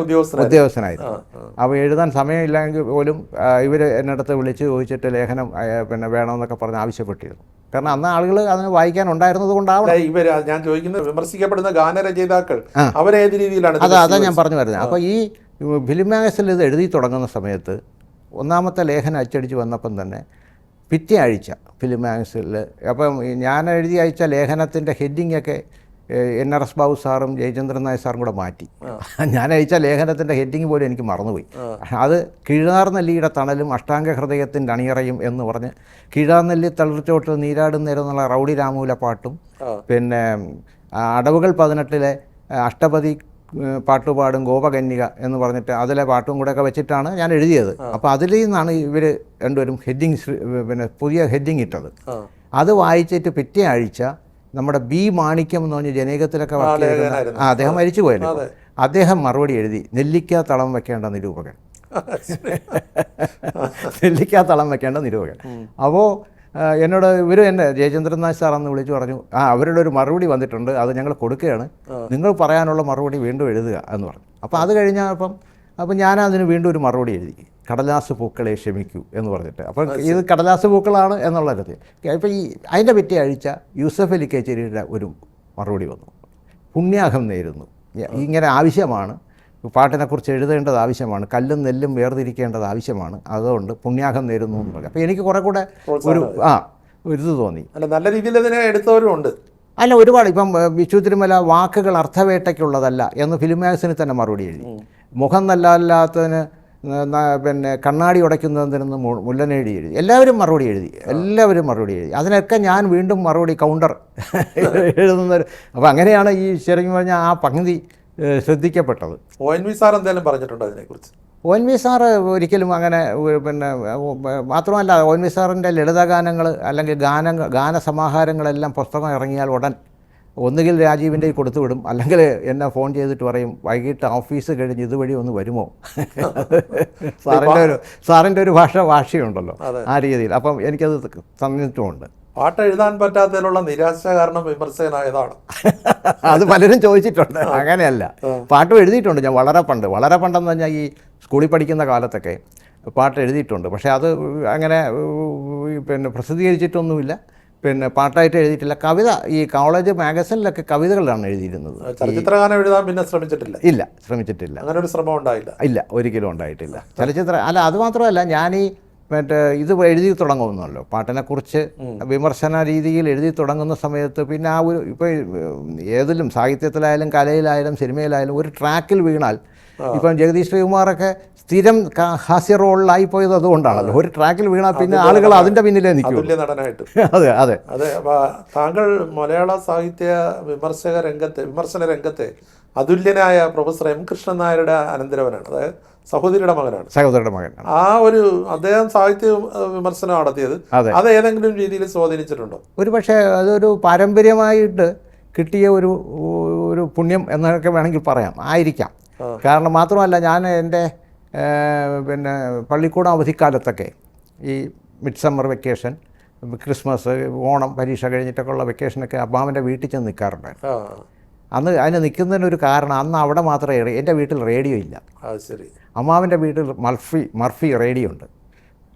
ഉദ്യോഗസ്ഥനായിരുന്നു. അപ്പോൾ എഴുതാൻ സമയമില്ലെങ്കിൽ പോലും ഇവർ എൻ്റെ അടുത്ത് വിളിച്ച് ചോദിച്ചിട്ട് ലേഖനം പിന്നെ വേണമെന്നൊക്കെ പറഞ്ഞ് ആവശ്യപ്പെട്ടിരുന്നു. കാരണം അന്ന് ആളുകൾ അതിന് വായിക്കാനുണ്ടായിരുന്നത് കൊണ്ടാവണം. ഞാൻ ചോദിക്കുന്നത് വിമർശിക്കപ്പെടുന്ന ഗാനരചയിതാക്കൾ അവരേത് രീതിയിലാണ്? അതാ ഞാൻ പറഞ്ഞു വരുന്നത്. അപ്പോൾ ഈ ഫിലിം മാഗസിനിൽ ഇത് എഴുതി തുടങ്ങുന്ന സമയത്ത് ഒന്നാമത്തെ ലേഖനം അച്ചടിച്ച് വന്നപ്പം തന്നെ പിറ്റേ ആഴ്ച ഫിലിം മാഗസിനിൽ, അപ്പം ഞാൻ എഴുതി അയച്ച ലേഖനത്തിൻ്റെ ഹെഡിങ്ങൊക്കെ NRS ബാബു സാറും ജയചന്ദ്രൻ നായർ സാറും കൂടെ മാറ്റി. ഞാൻ അയച്ച ലേഖനത്തിൻ്റെ ഹെഡിങ് പോലും എനിക്ക് മറന്നുപോയി. അത് കീഴാർനെല്ലിയുടെ തണലും അഷ്ടാംഗ ഹൃദയത്തിൻ്റെ അണിയറയും എന്ന് പറഞ്ഞ് കീഴാർനെല്ലി തളിർച്ചോട്ട് നീരാടുന്നേരെന്നുള്ള റൗഡി രാമൂല പാട്ടും പിന്നെ അടവുകൾ 18 അഷ്ടപതി പാട്ടുപാടും ഗോപകന്യക എന്ന് പറഞ്ഞിട്ട് അതിലെ പാട്ടും കൂടെയൊക്കെ വെച്ചിട്ടാണ് ഞാൻ എഴുതിയത്. അപ്പോൾ അതിൽ നിന്നാണ് ഇവർ രണ്ടുപേരും ഹെഡിങ് പിന്നെ പുതിയ ഹെഡിങ് ഇട്ടത്. അത് വായിച്ചിട്ട് പിറ്റേ ആഴ്ച നമ്മുടെ B മാണിക്യം എന്ന് പറഞ്ഞ ജനകത്തിലൊക്കെ വർക്ക് ചെയ്തിരുന്ന അദ്ദേഹം മരിച്ചു പോയല്ലോ, അദ്ദേഹം മറുപടി എഴുതി, നെല്ലിക്ക തളം വെക്കേണ്ട നിരൂപകൻ. നെല്ലിക്ക തളം വെക്കേണ്ട നിരൂപകൻ. അപ്പോൾ എന്നോട് എന്നെ ജയചന്ദ്രൻ നായർ സാർ അന്ന് വിളിച്ചു പറഞ്ഞു, അവരുടെ ഒരു മറുപടി വന്നിട്ടുണ്ട്, അത് ഞങ്ങൾ കൊടുക്കുകയാണ്, നിങ്ങൾ പറയാനുള്ള മറുപടി വീണ്ടും എഴുതുക എന്ന് പറഞ്ഞു. അപ്പോൾ അത് കഴിഞ്ഞപ്പം ഞാനതിന് വീണ്ടും ഒരു മറുപടി എഴുതി, കടലാസ് പൂക്കളെ ക്ഷമിക്കൂ എന്ന് പറഞ്ഞിട്ട്. അപ്പം ഇത് കടലാസ് പൂക്കളാണ് എന്നുള്ളത്. ഇപ്പോൾ അതിൻ്റെ പിറ്റേ ആഴ്ച യൂസഫ് അലി കേച്ചേരിയുടെ ഒരു മറുപടി വന്നു, പുണ്യാഹം നേരുന്നു, ഇങ്ങനെ ആവശ്യമാണ്, പാട്ടിനെക്കുറിച്ച് എഴുതേണ്ടത് ആവശ്യമാണ്, കല്ലും നെല്ലും വേർതിരിക്കേണ്ടത് ആവശ്യമാണ്, അതുകൊണ്ട് പുണ്യാഹം നേരുന്നു എന്ന് പറഞ്ഞു. അപ്പോൾ എനിക്ക് കുറെ കൂടെ ഒരു തോന്നി. നല്ല രീതിയിൽ ഇതിനെ എടുത്തവരും ഉണ്ട്. അല്ല, ഒരുപാട്. ഇപ്പം വിശു തിരുമല വാക്കുകൾ അർത്ഥവേട്ടയ്ക്കുള്ളതല്ല എന്ന് ഫിലിം മാഗസിനിൽ തന്നെ മറുപടി എഴുതി. മുഖം നല്ലതല്ലാത്തതിന് പിന്നെ കണ്ണാടി ഉടയ്ക്കുന്നതിന് മുല്ലനേടി എഴുതി. എല്ലാവരും മറുപടി എഴുതി. അതിനൊക്കെ ഞാൻ വീണ്ടും മറുപടി കൗണ്ടർ എഴുതുന്നത്. അപ്പോൾ അങ്ങനെയാണ് ഈ ശരിക്കും പറഞ്ഞാൽ ആ പങ്ക്തി ശ്രദ്ധിക്കപ്പെട്ടത്. ONV സാർ എന്തെങ്കിലും പറഞ്ഞിട്ടുണ്ടോ അതിനെക്കുറിച്ച്? ONV സാറ് ഒരിക്കലും അങ്ങനെ പിന്നെ മാത്രമല്ല, ONV സാറിൻ്റെ ലളിതഗാനങ്ങൾ അല്ലെങ്കിൽ ഗാനസമാഹാരങ്ങളെല്ലാം പുസ്തകം ഇറങ്ങിയാൽ ഉടൻ ഒന്നുകിൽ രാജീവിൻ്റെ കൊടുത്തുവിടും, അല്ലെങ്കിൽ എന്നെ ഫോൺ ചെയ്തിട്ട് പറയും, വൈകിട്ട് ഓഫീസ് കഴിഞ്ഞ് ഇതുവഴി ഒന്ന് വരുമോ. സാറിൻ്റെ ഒരു ഭാഷയുണ്ടല്ലോ ആ രീതിയിൽ. അപ്പം എനിക്കത് തന്നിട്ടുമുണ്ട്. പാട്ട് എഴുതാൻ പറ്റാത്തതിലുള്ള നിരാശ കാരണം വിമർശകനായതാണ്. അത് പലരും ചോദിച്ചിട്ടുണ്ട്. അങ്ങനെയല്ല, പാട്ടും എഴുതിയിട്ടുണ്ട് ഞാൻ വളരെ പണ്ടെന്ന് പറഞ്ഞാൽ ഈ സ്കൂളിൽ പഠിക്കുന്ന കാലത്തൊക്കെ പാട്ട് എഴുതിയിട്ടുണ്ട്. പക്ഷേ അത് അങ്ങനെ പിന്നെ പ്രസിദ്ധീകരിച്ചിട്ടൊന്നുമില്ല, പിന്നെ പാട്ടായിട്ട് എഴുതിയിട്ടില്ല. കവിത ഈ കോളേജ് മാഗസിനിലൊക്കെ കവിതകളാണ് എഴുതിയിരുന്നത്. ചലച്ചിത്രഗാനം എഴുതാൻ പിന്നെ ശ്രമിച്ചിട്ടില്ല? ഇല്ല, ശ്രമിച്ചിട്ടില്ല. അങ്ങനെ ഒരു ശ്രമം ഉണ്ടായില്ല? ഇല്ല, ഒരിക്കലും ഉണ്ടായിട്ടില്ല. അതുമാത്രമല്ല, ഞാൻ ഇത് എഴുതി തുടങ്ങുന്നല്ലോ പാട്ടിനെക്കുറിച്ച് വിമർശന രീതിയിൽ എഴുതി തുടങ്ങുന്ന സമയത്ത് പിന്നെ ആ ഒരു ഇപ്പോൾ ഏതിലും സാഹിത്യത്തിലായാലും കലയിലായാലും സിനിമയിലായാലും ഒരു ട്രാക്കിൽ വീണാൽ, ഇപ്പം ജഗദീഷ് ശ്രീകുമാറൊക്കെ സ്ഥിരം ഹാസ്യ റോളിലായിപ്പോയത് അതുകൊണ്ടാണല്ലോ. ഒരു ട്രാക്കിൽ വീണാൽ പിന്നെ ആളുകൾ അതിൻ്റെ പിന്നിലേ നിൽക്കും. അതെ അതെ അതെ. താങ്കൾ മലയാള സാഹിത്യ വിമർശന രംഗത്തെ അതുല്യനായ പ്രൊഫസർ M കൃഷ്ണൻ നായരുടെ അനന്തരവനാണ്, അതായത് സഹോദരിയുടെ മകനാണ്. ആ ഒരു അദ്ദേഹം സാഹിത്യ വിമർശനം നടത്തിയത് അത് ഏതെങ്കിലും രീതിയിൽ സ്വാധീനിച്ചിട്ടുണ്ടോ? ഒരു പക്ഷേ അതൊരു പാരമ്പര്യമായിട്ട് കിട്ടിയ ഒരു പുണ്യം എന്നൊക്കെ വേണമെങ്കിൽ പറയാം, ആയിരിക്കാം. കാരണം മാത്രമല്ല, ഞാൻ എൻ്റെ പിന്നെ പള്ളിക്കൂടം അവധിക്കാലത്തൊക്കെ ഈ mid summer vacation, Christmas, Onam, പരീക്ഷ കഴിഞ്ഞിട്ടൊക്കെ ഉള്ള വെക്കേഷനൊക്കെ അമ്മാവൻ്റെ വീട്ടിൽ ചെന്ന് നിൽക്കാറുണ്ടായിരുന്നു. അന്ന് അതിന് നിൽക്കുന്നതിനൊരു കാരണം, അന്ന് അവിടെ മാത്രമേ എൻ്റെ വീട്ടിൽ റേഡിയോ ഇല്ല. ശരി. അമ്മാവൻ്റെ വീട്ടിൽ മർഫി റേഡിയോ ഉണ്ട്.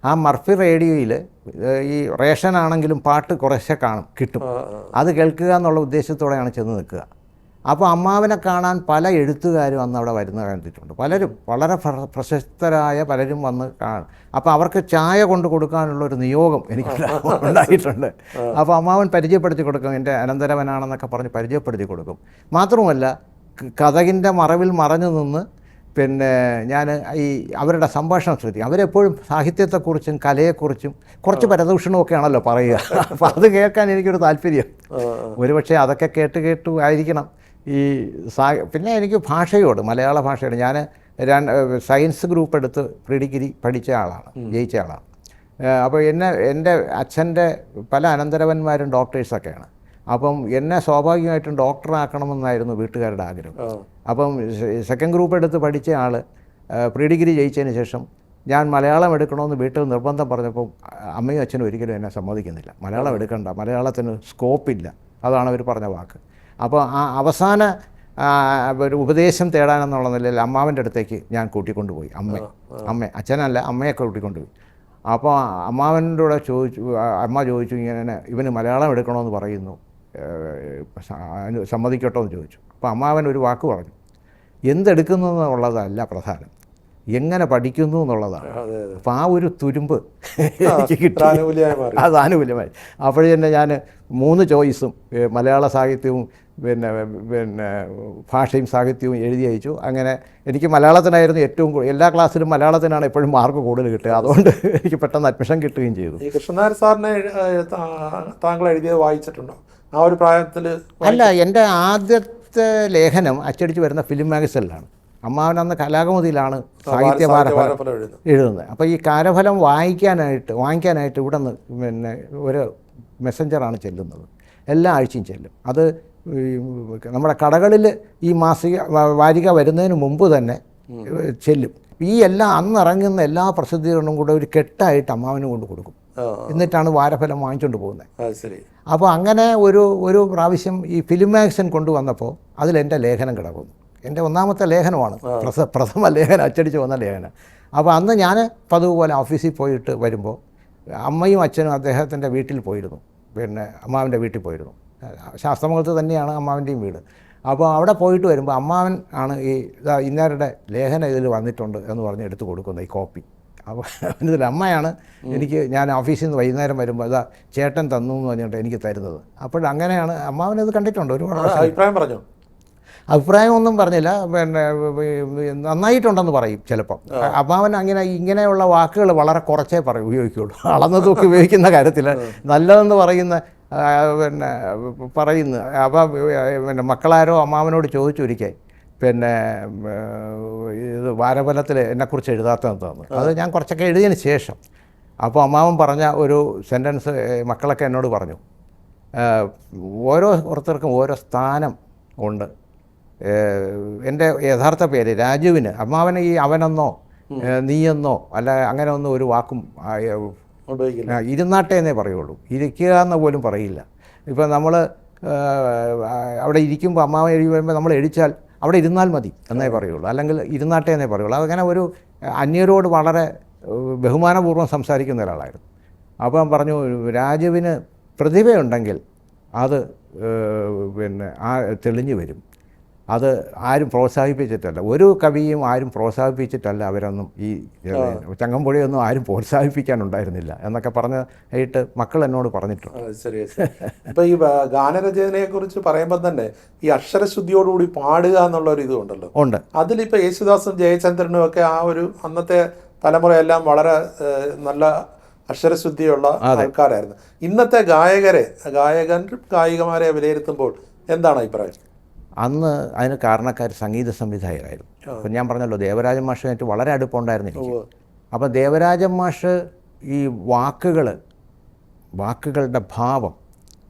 ആ മർഫി റേഡിയോയിൽ ഈ റേഷനാണെങ്കിലും പാട്ട് കുറേശ്ശെ കിട്ടും. അത് കേൾക്കുക എന്നുള്ള ഉദ്ദേശത്തോടെയാണ് ചെന്ന് നിൽക്കുക. അപ്പോൾ അമ്മാവനെ കാണാൻ പല എഴുത്തുകാരും അന്ന് അവിടെ വരുന്ന കണ്ടിട്ടുണ്ട്. പലരും വളരെ പ്രശസ്തരായ പലരും വന്ന് കാണും. അപ്പോൾ അവർക്ക് ചായ കൊണ്ട് കൊടുക്കാനുള്ളൊരു നിയോഗം എനിക്ക് ഉണ്ടായിട്ടുണ്ട്. അപ്പോൾ അമ്മാവൻ പരിചയപ്പെടുത്തി കൊടുക്കും, എൻ്റെ അനന്തരവനാണെന്നൊക്കെ പറഞ്ഞ് പരിചയപ്പെടുത്തി കൊടുക്കും. മാത്രമല്ല, കഥകിൻ്റെ മറവിൽ മറഞ്ഞു നിന്ന് പിന്നെ ഞാൻ ഈ അവരുടെ സംഭാഷണം ശ്രദ്ധിക്കും. അവരെപ്പോഴും സാഹിത്യത്തെക്കുറിച്ചും കലയെക്കുറിച്ചും കുറച്ച് പരദൂഷണമൊക്കെ ആണല്ലോ പറയുക. അപ്പോൾ അത് കേൾക്കാൻ എനിക്കൊരു താല്പര്യം. ഒരുപക്ഷെ അതൊക്കെ കേട്ട് ആയിരിക്കണം ഈ പിന്നെ എനിക്ക് ഭാഷയോട്, മലയാള ഭാഷയോട്, ഞാൻ സയൻസ് ഗ്രൂപ്പ് എടുത്ത് പ്രീ ഡിഗ്രി പഠിച്ച ആളാണ്, ജയിച്ച ആളാണ്. അപ്പോൾ എൻ്റെ അച്ഛൻ്റെ പല അനന്തരവന്മാരും ഡോക്ടേഴ്സൊക്കെയാണ്. അപ്പം എന്നെ സ്വാഭാവികമായിട്ടും ഡോക്ടറാക്കണമെന്നായിരുന്നു വീട്ടുകാരുടെ ആഗ്രഹം. അപ്പം സെക്കൻഡ് ഗ്രൂപ്പ് എടുത്ത് പഠിച്ച ആൾ പ്രീ ഡിഗ്രി ജയിച്ചതിന് ശേഷം ഞാൻ മലയാളം എടുക്കണമെന്ന് വീട്ടിൽ നിർബന്ധം പറഞ്ഞപ്പോൾ അമ്മയും അച്ഛനും ഒരിക്കലും എന്നെ സമ്മതിക്കുന്നില്ല. മലയാളം എടുക്കണ്ട, മലയാളത്തിന് സ്കോപ്പില്ല, അതാണ് അവർ പറഞ്ഞ വാക്ക്. അപ്പോൾ ആ അവസാന ഒരു ഉപദേശം തേടാനെന്നുള്ള നിലയിൽ അമ്മാവൻ്റെ അടുത്തേക്ക് ഞാൻ കൂട്ടിക്കൊണ്ടുപോയി. അച്ഛനല്ല, അമ്മയൊക്കെ കൂട്ടിക്കൊണ്ടുപോയി. അപ്പോൾ അമ്മാവൻ്റെ കൂടെ അമ്മ ചോദിച്ചു, ഇങ്ങനെ ഇവന് മലയാളം എടുക്കണമെന്ന് പറയുന്നു, സമ്മതിക്കട്ടോ എന്ന് ചോദിച്ചു. അപ്പോൾ അമ്മാവൻ ഒരു വാക്ക് പറഞ്ഞു, എന്തെടുക്കുന്നു എന്നുള്ളതല്ല പ്രധാനം, എങ്ങനെ പഠിക്കുന്നു എന്നുള്ളതാണ്. അപ്പോൾ ആ ഒരു തുരുമ്പ് എനിക്ക് കിട്ടി, അത് ആനുകൂല്യമായി. അപ്പോഴേ തന്നെ ഞാൻ 3 ചോയ്സും മലയാള സാഹിത്യവും പിന്നെ ഭാഷയും സാഹിത്യവും എഴുതി അയച്ചു. അങ്ങനെ എനിക്ക് മലയാളത്തിനായിരുന്നു ഏറ്റവും കൂടുതൽ, എല്ലാ ക്ലാസ്സിലും മലയാളത്തിനാണ് എപ്പോഴും മാർക്ക് കൂടുതൽ കിട്ടുക. അതുകൊണ്ട് എനിക്ക് പെട്ടെന്ന് അഡ്മിഷൻ കിട്ടുകയും ചെയ്തു. ഈ കൃഷ്ണനായർ സാറിനെ താങ്കൾ എഴുതിയത് വായിച്ചിട്ടുണ്ടോ ആ ഒരു പ്രായത്തിൽ? അല്ല, എൻ്റെ ആദ്യത്തെ ലേഖനം അച്ചടിച്ച് വരുന്ന ഫിലിം മാഗസിനിലാണ്. അമ്മാവൻ അന്ന് കലാകൗമുദിയിലാണ് സാഹിത്യ കാരഫലം എഴുതുന്നത്. അപ്പോൾ ഈ കാരഫലം വാങ്ങിക്കാനായിട്ട് ഇവിടെ നിന്ന് പിന്നെ ഒരു മെസ്സഞ്ചറാണ് ചെല്ലുന്നത്, എല്ലാ ആഴ്ചയും ചെല്ലും. അത് നമ്മുടെ കടകളിൽ ഈ വാരിക വരുന്നതിന് മുമ്പ് തന്നെ ചെല്ലും. ഈ അന്നിറങ്ങുന്ന എല്ലാ പ്രസിദ്ധീകരണവും കൂടെ ഒരു കെട്ടായിട്ട് അമ്മാവന് കൊണ്ട് കൊടുക്കും, എന്നിട്ടാണ് വാരഫലം വാങ്ങിച്ചുകൊണ്ട് പോകുന്നത്. അപ്പോൾ അങ്ങനെ ഒരു പ്രാവശ്യം ഈ ഫിലിം മാഗസിൻ കൊണ്ടുവന്നപ്പോൾ അതിലെൻ്റെ ലേഖനം കിടക്കുന്നു. എൻ്റെ ഒന്നാമത്തെ ലേഖനമാണ്, പ്രഥമ ലേഖനം, അച്ചടിച്ച് വന്ന ലേഖനം. അപ്പോൾ അന്ന് ഞാൻ പതിവ് പോലെ ഓഫീസിൽ പോയിട്ട് വരുമ്പോൾ അമ്മയും അച്ഛനും അദ്ദേഹത്തിൻ്റെ വീട്ടിൽ പോയിരുന്നു, പിന്നെ അമ്മാവൻ്റെ വീട്ടിൽ പോയിരുന്നു. ശാസ്ത്രമുഖത്ത് തന്നെയാണ് അമ്മാവൻ്റെയും വീട്. അപ്പോൾ അവിടെ പോയിട്ട് വരുമ്പോൾ അമ്മാവൻ ആണ് ഈ ഇന്നാരുടെ ലേഖനം ഇതിൽ വന്നിട്ടുണ്ട് എന്ന് പറഞ്ഞ് എടുത്ത് കൊടുക്കുന്നത്, ഈ കോപ്പി. അപ്പോൾ ഇതിൽ അമ്മയാണ് ഞാൻ ഓഫീസിൽ നിന്ന് വൈകുന്നേരം വരുമ്പോൾ അതാ ചേട്ടൻ തന്നു എന്ന് പറഞ്ഞിട്ട് എനിക്ക് തരുന്നത്. അപ്പോഴങ്ങനെയാണ് അമ്മാവനത് കണ്ടിട്ടുണ്ട്. ഒരുപാട് അഭിപ്രായം പറഞ്ഞു? അഭിപ്രായമൊന്നും പറഞ്ഞില്ല, പിന്നെ നന്നായിട്ടുണ്ടെന്ന് പറയും ചിലപ്പോൾ. അമ്മാവൻ ഇങ്ങനെയുള്ള വാക്കുകൾ വളരെ കുറച്ചേ ഉപയോഗിക്കുകയുള്ളൂ. അളന്ന് തൂക്കി ഉപയോഗിക്കുന്ന കാര്യത്തിൽ നല്ലതെന്ന് പറയുന്നു. അപ്പോൾ മക്കളാരോ അമ്മാവനോട് ചോദിച്ചൊരിക്കൽ, പിന്നെ ഇത് വാരഫലത്തിൽ എന്നെക്കുറിച്ച് എഴുതാത്തതെന്ന്. അത് ഞാൻ കുറച്ചൊക്കെ എഴുതിയതിന് ശേഷം അപ്പോൾ അമ്മാവൻ പറഞ്ഞ ഒരു സെൻറ്റൻസ് മക്കളൊക്കെ എന്നോട് പറഞ്ഞു, ഓരോരുത്തർക്കും ഓരോ സ്ഥാനം ഉണ്ട്. എൻ്റെ യഥാർത്ഥ പേര് രാജുവിന് അമ്മാവന് ഈ അവനെന്നോ നീയെന്നോ അല്ല അങ്ങനെ ഒന്നും ഒരു വാക്കും ഇരുന്നാട്ടെ എന്നേ പറയുള്ളൂ, ഇരിക്കുക എന്ന് പോലും പറയില്ല. ഇപ്പം നമ്മൾ അവിടെ ഇരിക്കുമ്പോൾ അമ്മാവൻ എഴുതി വരുമ്പോൾ നമ്മൾ എഴുതിച്ചാൽ അവിടെ ഇരുന്നാൽ മതി എന്നേ പറയുള്ളൂ, അല്ലെങ്കിൽ ഇരുന്നാട്ടെ എന്നേ പറയുള്ളൂ. അങ്ങനെ ഒരു അന്യരോട് വളരെ ബഹുമാനപൂർവ്വം സംസാരിക്കുന്ന ഒരാളായിരുന്നു. അപ്പം പറഞ്ഞു, രാജുവിന് പ്രതിഭയുണ്ടെങ്കിൽ അത് പിന്നെ തെളിഞ്ഞു വരും, അത് ആരും പ്രോത്സാഹിപ്പിച്ചിട്ടല്ല, ഒരു കവിയും ആരും പ്രോത്സാഹിപ്പിച്ചിട്ടല്ല അവരൊന്നും, ഈ ചങ്ങമ്പുഴയൊന്നും ആരും പ്രോത്സാഹിപ്പിക്കാനുണ്ടായിരുന്നില്ല എന്നൊക്കെ പറഞ്ഞിട്ട് മക്കൾ എന്നോട് പറഞ്ഞിട്ടുണ്ട്. ശരി. ഇപ്പം ഈ ഗാനരചനയെ കുറിച്ച് പറയുമ്പോൾ തന്നെ ഈ അക്ഷരശുദ്ധിയോടുകൂടി പാടുക എന്നുള്ള ഒരു ഇതുണ്ടല്ലോ, ഉണ്ട്. അതിലിപ്പോൾ യേശുദാസും ജയചന്ദ്രനും ഒക്കെ ആ ഒരു അന്നത്തെ തലമുറയെല്ലാം വളരെ നല്ല അക്ഷരശുദ്ധിയുള്ള ആൾക്കാരായിരുന്നു. ഇന്നത്തെ ഗായികമാരെ വിലയിരുത്തുമ്പോൾ എന്താണ് അഭിപ്രായം? അന്ന് അതിന് കാരണക്കാർ സംഗീത സംവിധായകരായിരുന്നു. അപ്പം ഞാൻ പറഞ്ഞല്ലോ, ദേവരാജൻ മാഷുമായിട്ട് വളരെ അടുപ്പമുണ്ടായിരുന്നു എനിക്ക്. അപ്പം ദേവരാജൻ മാഷ് ഈ വാക്കുകളുടെ ഭാവം,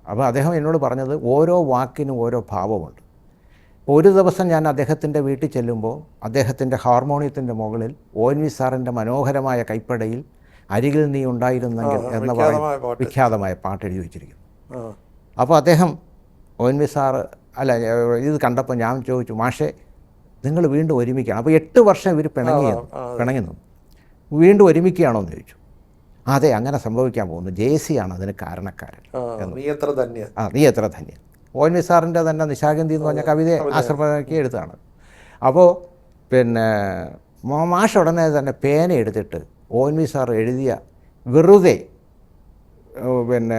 അപ്പോൾ അദ്ദേഹം എന്നോട് പറഞ്ഞത് ഓരോ വാക്കിനും ഓരോ ഭാവമുണ്ട്. ഒരു ദിവസം ഞാൻ അദ്ദേഹത്തിൻ്റെ വീട്ടിൽ ചെല്ലുമ്പോൾ അദ്ദേഹത്തിൻ്റെ ഹാർമോണിയത്തിൻ്റെ മുകളിൽ ONV സാറിൻ്റെ മനോഹരമായ കൈപ്പടയിൽ അരികിൽ നീ ഉണ്ടായിരുന്നെങ്കിൽ എന്ന വിഖ്യാതമായ പാട്ട് എഴുതി വച്ചിരിക്കുന്നു. അപ്പോൾ അദ്ദേഹം ONV സാറ് ഇത് കണ്ടപ്പോൾ ഞാൻ ചോദിച്ചു, മാഷേ നിങ്ങൾ വീണ്ടും ഒരുമിക്കുകയാണ്? അപ്പോൾ 8 വർഷം ഇവർ പിണങ്ങുന്നു, വീണ്ടും ഒരുമിക്കുകയാണോ എന്ന് ചോദിച്ചു. അതെ, അങ്ങനെ സംഭവിക്കാൻ പോകുന്നു, ജേസിയാണ് അതിന് കാരണക്കാരൻ. നീ എത്ര ധന്യൻ ONV സാറിൻ്റെ തന്നെ നിശാഗന്ധി എന്ന് പറഞ്ഞ കവിതയെ ആശ്രമമാക്കി എടുത്താണ്. അപ്പോൾ പിന്നെ മാഷ് ഉടനെ തന്നെ പേന എടുത്തിട്ട് ONV സാർ എഴുതിയ വെറുതെ പിന്നെ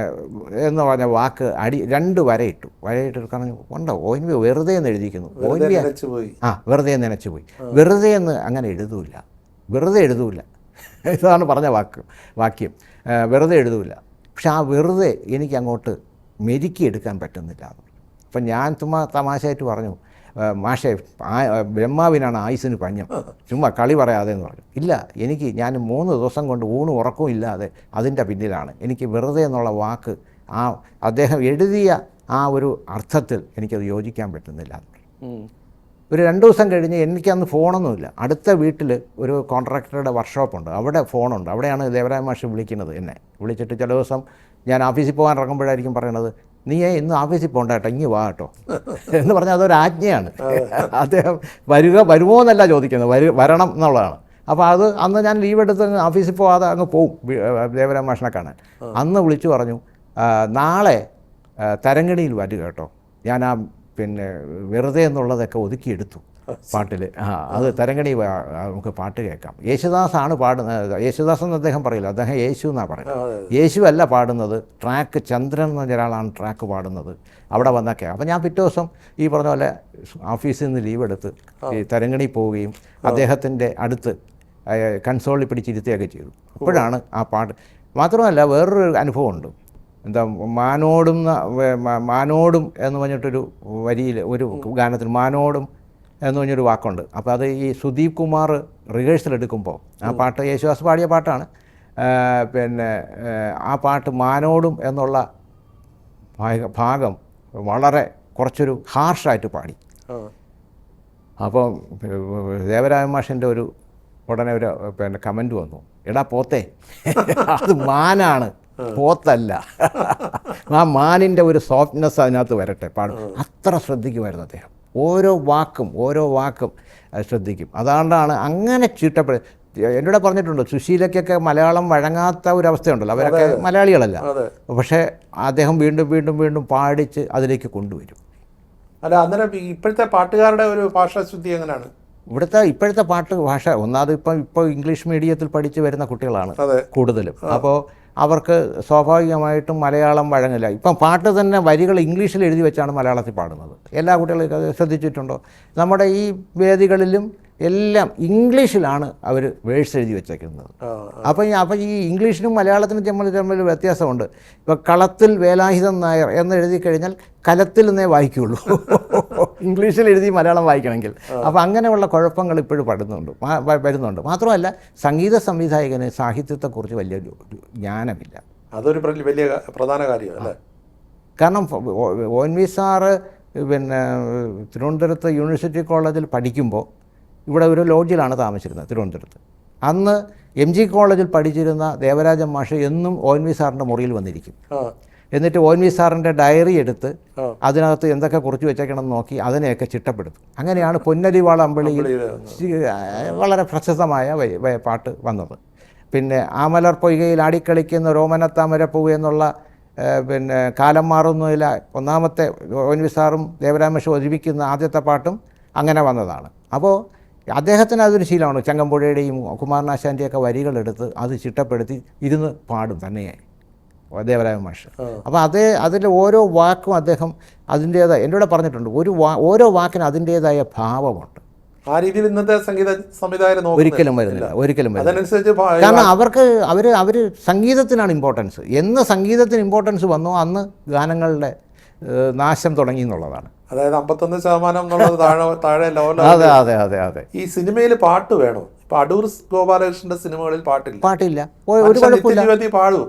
എന്ന് പറഞ്ഞ വാക്ക് 2 വരയിട്ടു. കാരണം ഉണ്ടോ ONV വെറുതെ എന്ന് എഴുതിയിരിക്കുന്നു, ONV വെറുതെ നനച്ചു പോയി. വെറുതെ എന്ന് അങ്ങനെ വെറുതെ എഴുതൂല ഇതാണ് പറഞ്ഞ വാക്യം, വെറുതെ എഴുതൂല. പക്ഷെ ആ വെറുതെ എനിക്ക് അങ്ങോട്ട് മെരുക്കിയെടുക്കാൻ പറ്റുന്നില്ല. അപ്പം ഞാൻ തമാശയായിട്ട് പറഞ്ഞു, മാഷെ ബ്രഹ്മാവിനാണ് ആയുസിന് പഞ്ഞം, ചുമ്മാ കളി പറയാതെ എന്ന് പറഞ്ഞു. ഇല്ല, ഞാൻ 3 ദിവസം കൊണ്ട് ഊണും ഉറക്കവും ഇല്ലാതെ അതിൻ്റെ പിന്നിലാണ്. എനിക്ക് വെറുതെ എന്നുള്ള വാക്ക് അദ്ദേഹം എഴുതിയ ആ ഒരു അർത്ഥത്തിൽ എനിക്കത് യോജിക്കാൻ പറ്റുന്നില്ല. ഒരു 2 ദിവസം കഴിഞ്ഞ് എനിക്കന്ന് ഫോണൊന്നുമില്ല. അടുത്ത വീട്ടിൽ ഒരു കോൺട്രാക്ടറുടെ വർക്ക്ഷോപ്പുണ്ട്, അവിടെ ഫോണുണ്ട്. അവിടെയാണ് ദേവരായ മാഷ് വിളിക്കുന്നത്. എന്നെ വിളിച്ചിട്ട് ചില ദിവസം ഞാൻ ഓഫീസിൽ പോകാൻ ഇറങ്ങുമ്പോഴായിരിക്കും പറയണത്, നീ ഇന്ന് ഓഫീസിൽ പോകണ്ട കേട്ടോ, ഇങ്ങ് വാ കേട്ടോ എന്ന് പറഞ്ഞാൽ അതൊരു ആജ്ഞയാണ്. അദ്ദേഹം വരുമോ എന്നല്ല ചോദിക്കുന്നത്, വരണം എന്നുള്ളതാണ്. അപ്പോൾ അന്ന് ഞാൻ ലീവ് എടുത്ത് ഓഫീസിൽ പോകാതെ അങ്ങ് പോവും ദേവരായ മാഷിനെ കാണാൻ. അന്ന് വിളിച്ചു പറഞ്ഞു, നാളെ തരംഗിണിയിൽ വരിക കേട്ടോ. ഞാൻ വെറുതെ എന്നുള്ളതൊക്കെ ഒതുക്കിയെടുത്തു പാട്ടിൽ. അത് തരംഗിണി നമുക്ക് പാട്ട് കേൾക്കാം. യേശുദാസാണ് പാടുന്നത്. യേശുദാസ് എന്ന് അദ്ദേഹം പറയില്ല, അദ്ദേഹം യേശു എന്നാണ് പറയുന്നത്. യേശു അല്ല പാടുന്നത്, ട്രാക്ക് ചന്ദ്രൻ എന്ന ഒരാളാണ് ട്രാക്ക് പാടുന്നത്. അവിടെ വന്നൊക്കെ. അപ്പോൾ ഞാൻ പിറ്റേ ദിവസം ഈ പറഞ്ഞ പോലെ ഓഫീസിൽ നിന്ന് ലീവ് എടുത്ത് ഈ തരംഗിണി പോവുകയും അദ്ദേഹത്തിൻ്റെ അടുത്ത് കൺസോളിൽ പിടിച്ചിരുത്തുകയൊക്കെ ചെയ്തു. അപ്പോഴാണ് ആ പാട്ട്. മാത്രമല്ല വേറൊരു അനുഭവമുണ്ട്. മാനോടും എന്ന് പറഞ്ഞിട്ടൊരു വരിയിൽ, ഒരു ഗാനത്തിൽ മാനോടും എന്ന് പറഞ്ഞൊരു വാക്കുണ്ട്. അപ്പോൾ അത് ഈ സുദീപ് കുമാർ റിഹേഴ്സൽ എടുക്കുമ്പോൾ ആ പാട്ട് യേശുദാസ് പാടിയ പാട്ടാണ്. ആ പാട്ട് മാനോടും എന്നുള്ള ഭാഗം വളരെ കുറച്ചൊരു ഹാർഷായിട്ട് പാടി. അപ്പം ദേവരായ മാഷിൻ്റെ ഉടനെ ഒരു കമൻറ്റ് വന്നു, എടാ പോത്തേ, അത് മാനാണ്, പോത്തല്ല. ആ മാനിൻ്റെ ഒരു സോഫ്റ്റ്നെസ് അതിനകത്ത് വരട്ടെ പാടും. അത്ര ശ്രദ്ധിക്കുമായിരുന്നു അദ്ദേഹം. ഓരോ വാക്കും ശ്രദ്ധിക്കും. അതുകൊണ്ടാണ് അങ്ങനെ എന്നോട് പറഞ്ഞിട്ടുണ്ട്, സുശീലയ്ക്കൊക്കെ മലയാളം വഴങ്ങാത്ത ഒരവസ്ഥയുണ്ടല്ലോ, അവരൊക്കെ മലയാളികളല്ല. പക്ഷേ അദ്ദേഹം വീണ്ടും പാടിച്ച് അതിലേക്ക് കൊണ്ടുവരും. അല്ല, അന്നേരം ഇപ്പോഴത്തെ പാട്ടുകാരുടെ ഒരു ഭാഷാശുദ്ധി എങ്ങനെയാണ്? ഇപ്പോഴത്തെ ഭാഷ ഒന്നാമത് ഇപ്പോൾ ഇംഗ്ലീഷ് മീഡിയത്തിൽ പഠിച്ച് വരുന്ന കുട്ടികളാണ് കൂടുതലും. അപ്പോൾ അവർക്ക് സ്വാഭാവികമായിട്ടും മലയാളം വഴങ്ങില്ല. ഇപ്പം പാട്ട് തന്നെ വരികൾ ഇംഗ്ലീഷിൽ എഴുതി വെച്ചാണ് മലയാളത്തിൽ പാടുന്നത്. എല്ലാ കുട്ടികളും ശ്രദ്ധിച്ചിട്ടുണ്ടോ? നമ്മുടെ ഈ വേദികളിലും എല്ലാം ഇംഗ്ലീഷിലാണ് അവർ വേഴ്സ് എഴുതി വെച്ചേക്കുന്നത്. അപ്പം ഈ ഇംഗ്ലീഷിനും മലയാളത്തിനും തമ്മിൽ വ്യത്യാസമുണ്ട്. ഇപ്പോൾ കളത്തിൽ വേലായുധൻ നായർ എന്ന് എഴുതി കഴിഞ്ഞാൽ കലത്തിൽ നിന്നേ വായിക്കുകയുള്ളൂ, ഇംഗ്ലീഷിൽ എഴുതി മലയാളം വായിക്കണമെങ്കിൽ. അപ്പോൾ അങ്ങനെയുള്ള കുഴപ്പങ്ങൾ ഇപ്പോഴും വരുന്നുണ്ട്. മാത്രമല്ല സംഗീത സംവിധായകന് സാഹിത്യത്തെക്കുറിച്ച് വലിയൊരു ജ്ഞാനമില്ല. അതൊരു വലിയ പ്രധാന കാര്യമല്ലേ? കാരണം ONV സാറ് തിരുവനന്തപുരത്ത് യൂണിവേഴ്സിറ്റി കോളേജിൽ പഠിക്കുമ്പോൾ ഇവിടെ ഒരു ലോഡ്ജിലാണ് താമസിച്ചിരുന്നത് തിരുവനന്തപുരത്ത്. അന്ന് MG കോളേജിൽ പഠിച്ചിരുന്ന ദേവരാജൻ മാഷ് എന്നും ONV സാറിൻ്റെ മുറിയിൽ വന്നിരിക്കും. എന്നിട്ട് ONV സാറിൻ്റെ ഡയറി എടുത്ത് അതിനകത്ത് എന്തൊക്കെ കുറിച്ച് വെച്ചേക്കണമെന്ന് നോക്കി അതിനെയൊക്കെ ചിട്ടപ്പെടുത്തും. അങ്ങനെയാണ് പൊന്നരിവാള അമ്പിളിയിൽ വളരെ പ്രശസ്തമായ പാട്ട് വന്നത്. പിന്നെ ആമലർ പൊയ്കയിൽ ആടിക്കളിക്കുന്ന രോമനത്താമരപ്പൂവ് എന്നുള്ള കാലം മാറുന്നതിൽ ഒന്നാമത്തെ ONV സാറും ദേവരാജൻ മാഷും ഒരുമിക്കുന്ന ആദ്യത്തെ പാട്ടും അങ്ങനെ വന്നതാണ്. അപ്പോൾ അദ്ദേഹത്തിന് അതൊരു ശീലമാണ്. ചങ്ങമ്പുഴയുടെയും കുമാരനാശാൻ്റെയൊക്കെ വരികളെടുത്ത് അത് ചിട്ടപ്പെടുത്തി ഇരുന്ന് പാടും തന്നെയായി ദേവരായ മാഷ്. അപ്പോൾ അതിൽ ഓരോ വാക്കും അദ്ദേഹം അതിൻ്റേതായ എന്നോട് പറഞ്ഞിട്ടുണ്ട്, ഓരോ വാക്കിനും അതിൻ്റേതായ ഭാവമുണ്ട്. ആ രീതിയിൽ ഇന്നത്തെ സംഗീത സംവിധായകർ ഒരിക്കലും വരുന്നില്ല. കാരണം അവർ സംഗീതത്തിനാണ് ഇമ്പോർട്ടൻസ്. എന്ന് സംഗീതത്തിന് ഇമ്പോർട്ടൻസ് വന്നോ അന്ന് ഗാനങ്ങളുടെ നാശം തുടങ്ങി എന്നുള്ളതാണ്. അതായത് 51% എന്നുള്ളത് താഴെ ലെവൽ. അതെ. ഈ സിനിമയിൽ പാട്ട് വേണോ? ഇപ്പൊ അടൂർ ഗോപാലകൃഷ്ണന്റെ സിനിമകളിൽ പാട്ടില്ല. ഒരു കുഴപ്പമില്ല.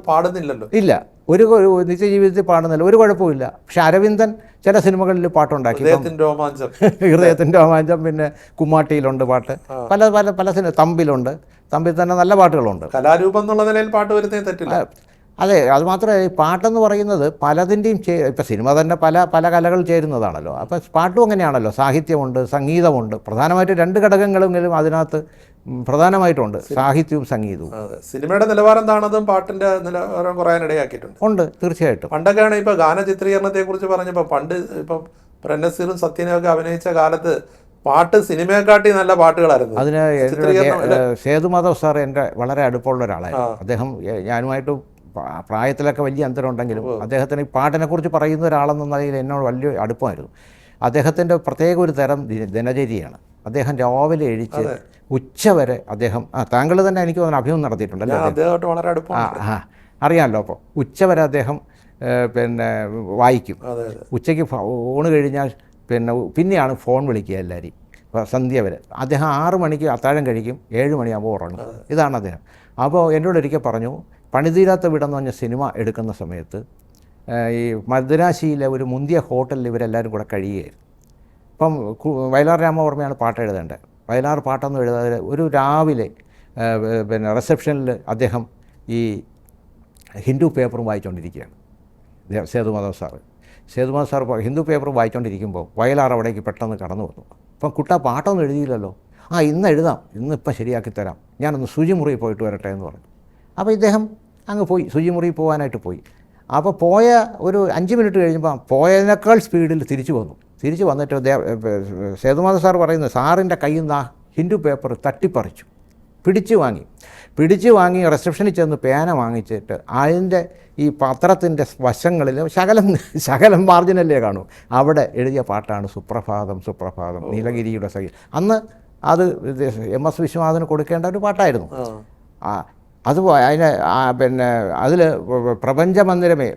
പാടുന്നില്ലല്ലോ. ഇല്ല, ഒരു നിത്യജീവിതത്തിൽ പാടുന്നില്ല, ഒരു കുഴപ്പമില്ല. പക്ഷെ അരവിന്ദൻ ചില സിനിമകളിൽ പാട്ടുണ്ടാക്കി. ഹൃദയത്തിൻ്റെ രോമാഞ്ചം, പിന്നെ കുമ്മാട്ടിയിലുണ്ട് പാട്ട്, പല സിനിമ, തമ്പിൽ തന്നെ നല്ല പാട്ടുകളുണ്ട്. കലാരൂപം എന്നുള്ള നിലയിൽ പാട്ട് വരുന്നേ തെറ്റില്ല. അതെ, അത് മാത്രമല്ല ഈ പാട്ടെന്ന് പറയുന്നത് പലതിൻ്റെയും ഇപ്പം സിനിമ തന്നെ പല കലകൾ ചേരുന്നതാണല്ലോ. അപ്പം പാട്ടും അങ്ങനെയാണല്ലോ, സാഹിത്യമുണ്ട്, സംഗീതമുണ്ട്. പ്രധാനമായിട്ട് 2 ഘടകങ്ങളെങ്കിലും അതിനകത്ത് പ്രധാനമായിട്ടുണ്ട്, സാഹിത്യവും സംഗീതവും. സിനിമയുടെ നിലവാരം താണതും പാട്ടിൻ്റെ നിലവാരം കുറയാനിടയാക്കിയിട്ടുണ്ട്. ഉണ്ട്, തീർച്ചയായിട്ടും. പണ്ടൊക്കെയാണ് ഇപ്പോൾ ഗാന ചിത്രീകരണത്തെക്കുറിച്ച് പറഞ്ഞപ്പോൾ ഇപ്പം പ്രന്നസീറും സത്യനൊക്കെ അഭിനയിച്ച കാലത്ത് പാട്ട് സിനിമയെക്കാട്ടി നല്ല പാട്ടുകളായിരുന്നു. അതിന് സേതുമാധവ് സാർ എൻ്റെ വളരെ അടുപ്പമുള്ള ഒരാളായിരുന്നു. അദ്ദേഹം ഞാനുമായിട്ട് പ്രായത്തിലൊക്കെ വലിയ അന്തരമുണ്ടെങ്കിലും അദ്ദേഹത്തിന് ഈ പാട്ടിനെക്കുറിച്ച് പറയുന്ന ഒരാളെന്നതിൽ എന്നോട് വലിയ അടുപ്പമായിരുന്നു. അദ്ദേഹത്തിൻ്റെ പ്രത്യേക ഒരു തരം ദിനചര്യയാണ്. അദ്ദേഹം രാവിലെ എഴുതിച്ച് ഉച്ചവരെ അദ്ദേഹം താങ്കൾ തന്നെ എനിക്ക് അഭിമുഖം നടത്തിയിട്ടുണ്ടല്ലോ, അറിയാമല്ലോ. അപ്പോൾ ഉച്ചവരെ അദ്ദേഹം വായിക്കും. ഉച്ചയ്ക്ക് ഊണ് കഴിഞ്ഞാൽ പിന്നെയാണ് ഫോൺ വിളിക്കുക എല്ലാവരും സന്ധ്യ വരെ. അദ്ദേഹം 6 മണിക്ക് അത്താഴം കഴിക്കും, 7 മണിയാകുമ്പോൾ ഉറങ്ങും. ഇതാണ് അദ്ദേഹം. അപ്പോൾ എന്നോട് ഒരിക്കൽ പറഞ്ഞു, പണിതീരാത്ത വീടെന്ന് പറഞ്ഞ സിനിമ എടുക്കുന്ന സമയത്ത് ഈ മദ്രാശിയിലെ ഒരു മുന്തിയ ഹോട്ടലിൽ ഇവരെല്ലാവരും കൂടെ കഴിയുകയായിരുന്നു. അപ്പം വയലാർ രാമവർമ്മയാണ് പാട്ട് എഴുതേണ്ടത്. വയലാർ പാട്ടൊന്നും എഴുതാതെ ഒരു രാവിലെ റിസപ്ഷനിൽ അദ്ദേഹം ഈ ഹിന്ദു പേപ്പറും വായിച്ചുകൊണ്ടിരിക്കുകയാണ്. സേതുമാധവൻ സാറ് ഹിന്ദു പേപ്പർ വായിച്ചുകൊണ്ടിരിക്കുമ്പോൾ വയലാർ അവിടേക്ക് പെട്ടെന്ന് കടന്നു വന്നു. അപ്പം കുട്ടാ പാട്ടൊന്നും എഴുതിയില്ലല്ലോ. ഇന്ന് എഴുതാം, ഇന്നിപ്പം ശരിയാക്കി തരാം, ഞാനൊന്ന് ശുചിമുറി പോയിട്ട് വരട്ടെ എന്ന് പറഞ്ഞു. അപ്പോൾ ഇദ്ദേഹം അങ്ങ് പോയി, ശുചിമുറി പോകാനായിട്ട് പോയി. അപ്പോൾ പോയ ഒരു 5 മിനിറ്റ് കഴിഞ്ഞപ്പോൾ പോയതിനേക്കാൾ സ്പീഡിൽ തിരിച്ചു വന്നിട്ട് സേതുമാധവൻ സാർ പറയുന്നത്, സാറിൻ്റെ കയ്യിൽ നിന്ന് ആ ഹിന്ദു പേപ്പർ തട്ടിപ്പറിച്ചു, പിടിച്ചു വാങ്ങി റിസപ്ഷനിൽ ചെന്ന് പേന വാങ്ങിച്ചിട്ട് അതിൻ്റെ ഈ പത്രത്തിൻ്റെ വശങ്ങളിൽ ശകലം മാർജിനല്ലേ കാണൂ, അവിടെ എഴുതിയ പാട്ടാണ് സുപ്രഭാതം നീലഗിരിയുടെ സഖി. അന്ന് അത് MS വിശ്വനാഥന് കൊടുക്കേണ്ട ഒരു പാട്ടായിരുന്നു. അത് അതിൽ പ്രപഞ്ചമന്ദിരമേ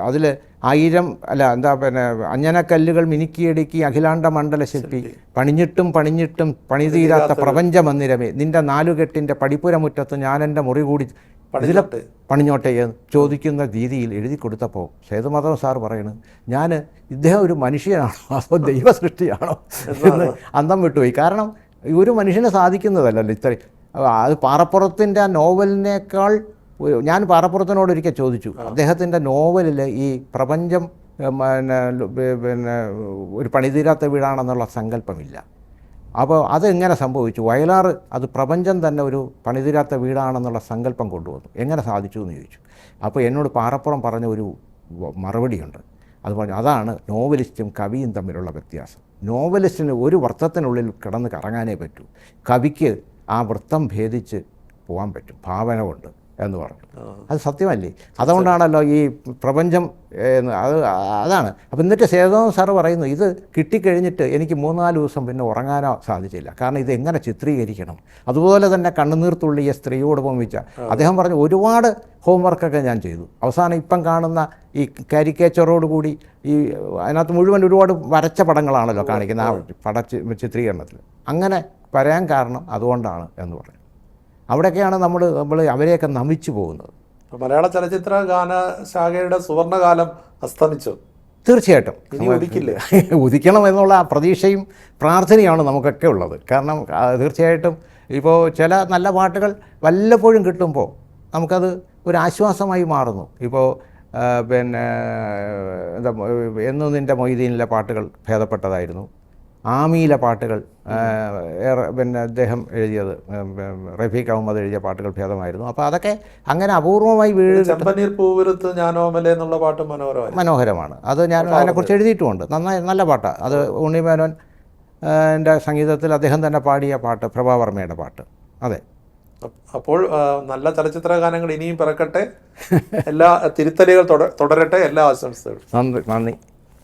അതിൽ 1000 അഞ്ഞനക്കല്ലുകൾ മിനുക്കിയടുക്കി അഖിലാണ്ട മണ്ഡല ശില്പി പണിഞ്ഞിട്ടും പണിതീരാത്ത പ്രപഞ്ചമന്ദിരമേ നിൻ്റെ 4 കെട്ടിൻ്റെ പടിപ്പുരമുറ്റത്ത് ഞാനെൻ്റെ മുറി കൂടി ഇതിലെ പണിഞ്ഞോട്ടെ എന്ന് ചോദിക്കുന്ന രീതിയിൽ എഴുതി കൊടുത്തപ്പോൾ സേതുമാധവൻ സാർ പറയുന്നത്, ഇദ്ദേഹം ഒരു മനുഷ്യനാണോ അതോ ദൈവ സൃഷ്ടിയാണോ എന്ന് അന്തം വിട്ടുപോയി. കാരണം ഒരു മനുഷ്യനെ സാധിക്കുന്നതല്ലല്ലോ ഇത്രയും. അത് പാറപ്പുറത്തിൻ്റെ ആ നോവലിനേക്കാൾ ഞാൻ പാറപ്പുറത്തിനോട് ഒരിക്കൽ ചോദിച്ചു, അദ്ദേഹത്തിൻ്റെ നോവലിൽ ഈ പ്രപഞ്ചം ഒരു പണിതീരാത്ത വീടാണെന്നുള്ള സങ്കല്പമില്ല. അപ്പോൾ അതെങ്ങനെ സംഭവിച്ചു? വയലാർ അത് പ്രപഞ്ചം തന്നെ ഒരു പണിതീരാത്ത വീടാണെന്നുള്ള സങ്കല്പം കൊണ്ടുവന്നു, എങ്ങനെ സാധിച്ചു എന്ന് ചോദിച്ചു. അപ്പോൾ എന്നോട് പാറപ്പുറം പറഞ്ഞ ഒരു മറുപടിയുണ്ട്. അത് പറഞ്ഞു, അതാണ് നോവലിസ്റ്റും കവിയും തമ്മിലുള്ള വ്യത്യാസം. നോവലിസ്റ്റിന് ഒരു വൃത്തത്തിനുള്ളിൽ കിടന്ന് കറങ്ങാനേ പറ്റൂ, കവിക്ക് ആ വൃത്തം ഭേദിച്ച് പോകാൻ പറ്റും ഭാവന കൊണ്ട് എന്ന് പറഞ്ഞു. അത് സത്യമല്ലേ? അതുകൊണ്ടാണല്ലോ ഈ പ്രപഞ്ചം അതാണ്. അപ്പം എന്നിട്ട് സേതുമാധവൻ സാറ് പറയുന്നു, ഇത് കിട്ടിക്കഴിഞ്ഞിട്ട് എനിക്ക് 3-4 ദിവസം പിന്നെ ഉറങ്ങാനോ സാധിച്ചില്ല. കാരണം ഇത് എങ്ങനെ ചിത്രീകരിക്കണം, അതുപോലെ തന്നെ കണ്ണുനീർത്തുള്ളിയ സ്ത്രീയോട് ഉപമിച്ച അദ്ദേഹം പറഞ്ഞു, ഒരുപാട് ഹോംവർക്കൊക്കെ ഞാൻ ചെയ്തു. അവസാനം ഇപ്പം കാണുന്ന ഈ കാരിക്കേച്ചറോടുകൂടി ഈ അതിനകത്ത് മുഴുവൻ ഒരുപാട് വരച്ച പടങ്ങളാണല്ലോ കാണിക്കുന്ന ആ ചിത്രീകരണത്തിൽ. അങ്ങനെ പറയാൻ കാരണം അതുകൊണ്ടാണ് എന്ന് പറഞ്ഞു. അവിടെയൊക്കെയാണ് നമ്മൾ അവരെയൊക്കെ നമിച്ചു പോകുന്നത്. മലയാള ചലച്ചിത്ര ഗാനശാഖയുടെ സുവർണകാലം അസ്തമിച്ചു. തീർച്ചയായിട്ടും ഇനി ഉദിക്കില്ലേ? ഉദിക്കണം എന്നുള്ള പ്രാർത്ഥനയും പ്രാർത്ഥനയാണ് നമുക്കൊക്കെ ഉള്ളത്. കാരണം തീർച്ചയായിട്ടും ഇപ്പോൾ ചില നല്ല പാട്ടുകൾ വല്ലപ്പോഴും കിട്ടുമ്പോൾ നമുക്കത് ഒരു ആശ്വാസമായി മാറുന്നു. ഇപ്പോൾ എന്നും നിൻ്റെ മൊയ്തീനിലെ പാട്ടുകൾ ഭേദപ്പെട്ടതായിരുന്നു. ആമിയിലെ പാട്ടുകൾ അദ്ദേഹം എഴുതിയത്, റഫീഖ് അഹമ്മദ് എഴുതിയ പാട്ടുകൾ ഭേദമായിരുന്നു. അപ്പോൾ അതൊക്കെ അങ്ങനെ അപൂർവമായി ചെമ്പനീർ പൂവിരുത്ത് ഞാനോമലെ എന്നുള്ള പാട്ട് മനോഹരമാണ്. അത് ഞാൻ അതിനെക്കുറിച്ച് എഴുതിയിട്ടുമുണ്ട്. നല്ല പാട്ടാണ് അത്. ഉണ്ണിമേനോൻ എൻ്റെ സംഗീതത്തിൽ അദ്ദേഹം തന്നെ പാടിയ പാട്ട്, പ്രഭാവർമ്മയുടെ പാട്ട്. അതെ. അപ്പോൾ നല്ല ചലച്ചിത്ര ഗാനങ്ങൾ ഇനിയും പിറക്കട്ടെ, എല്ലാ തിരുത്തലുകൾ തുടരട്ടെ, എല്ലാ ആശംസകളും. നന്ദി.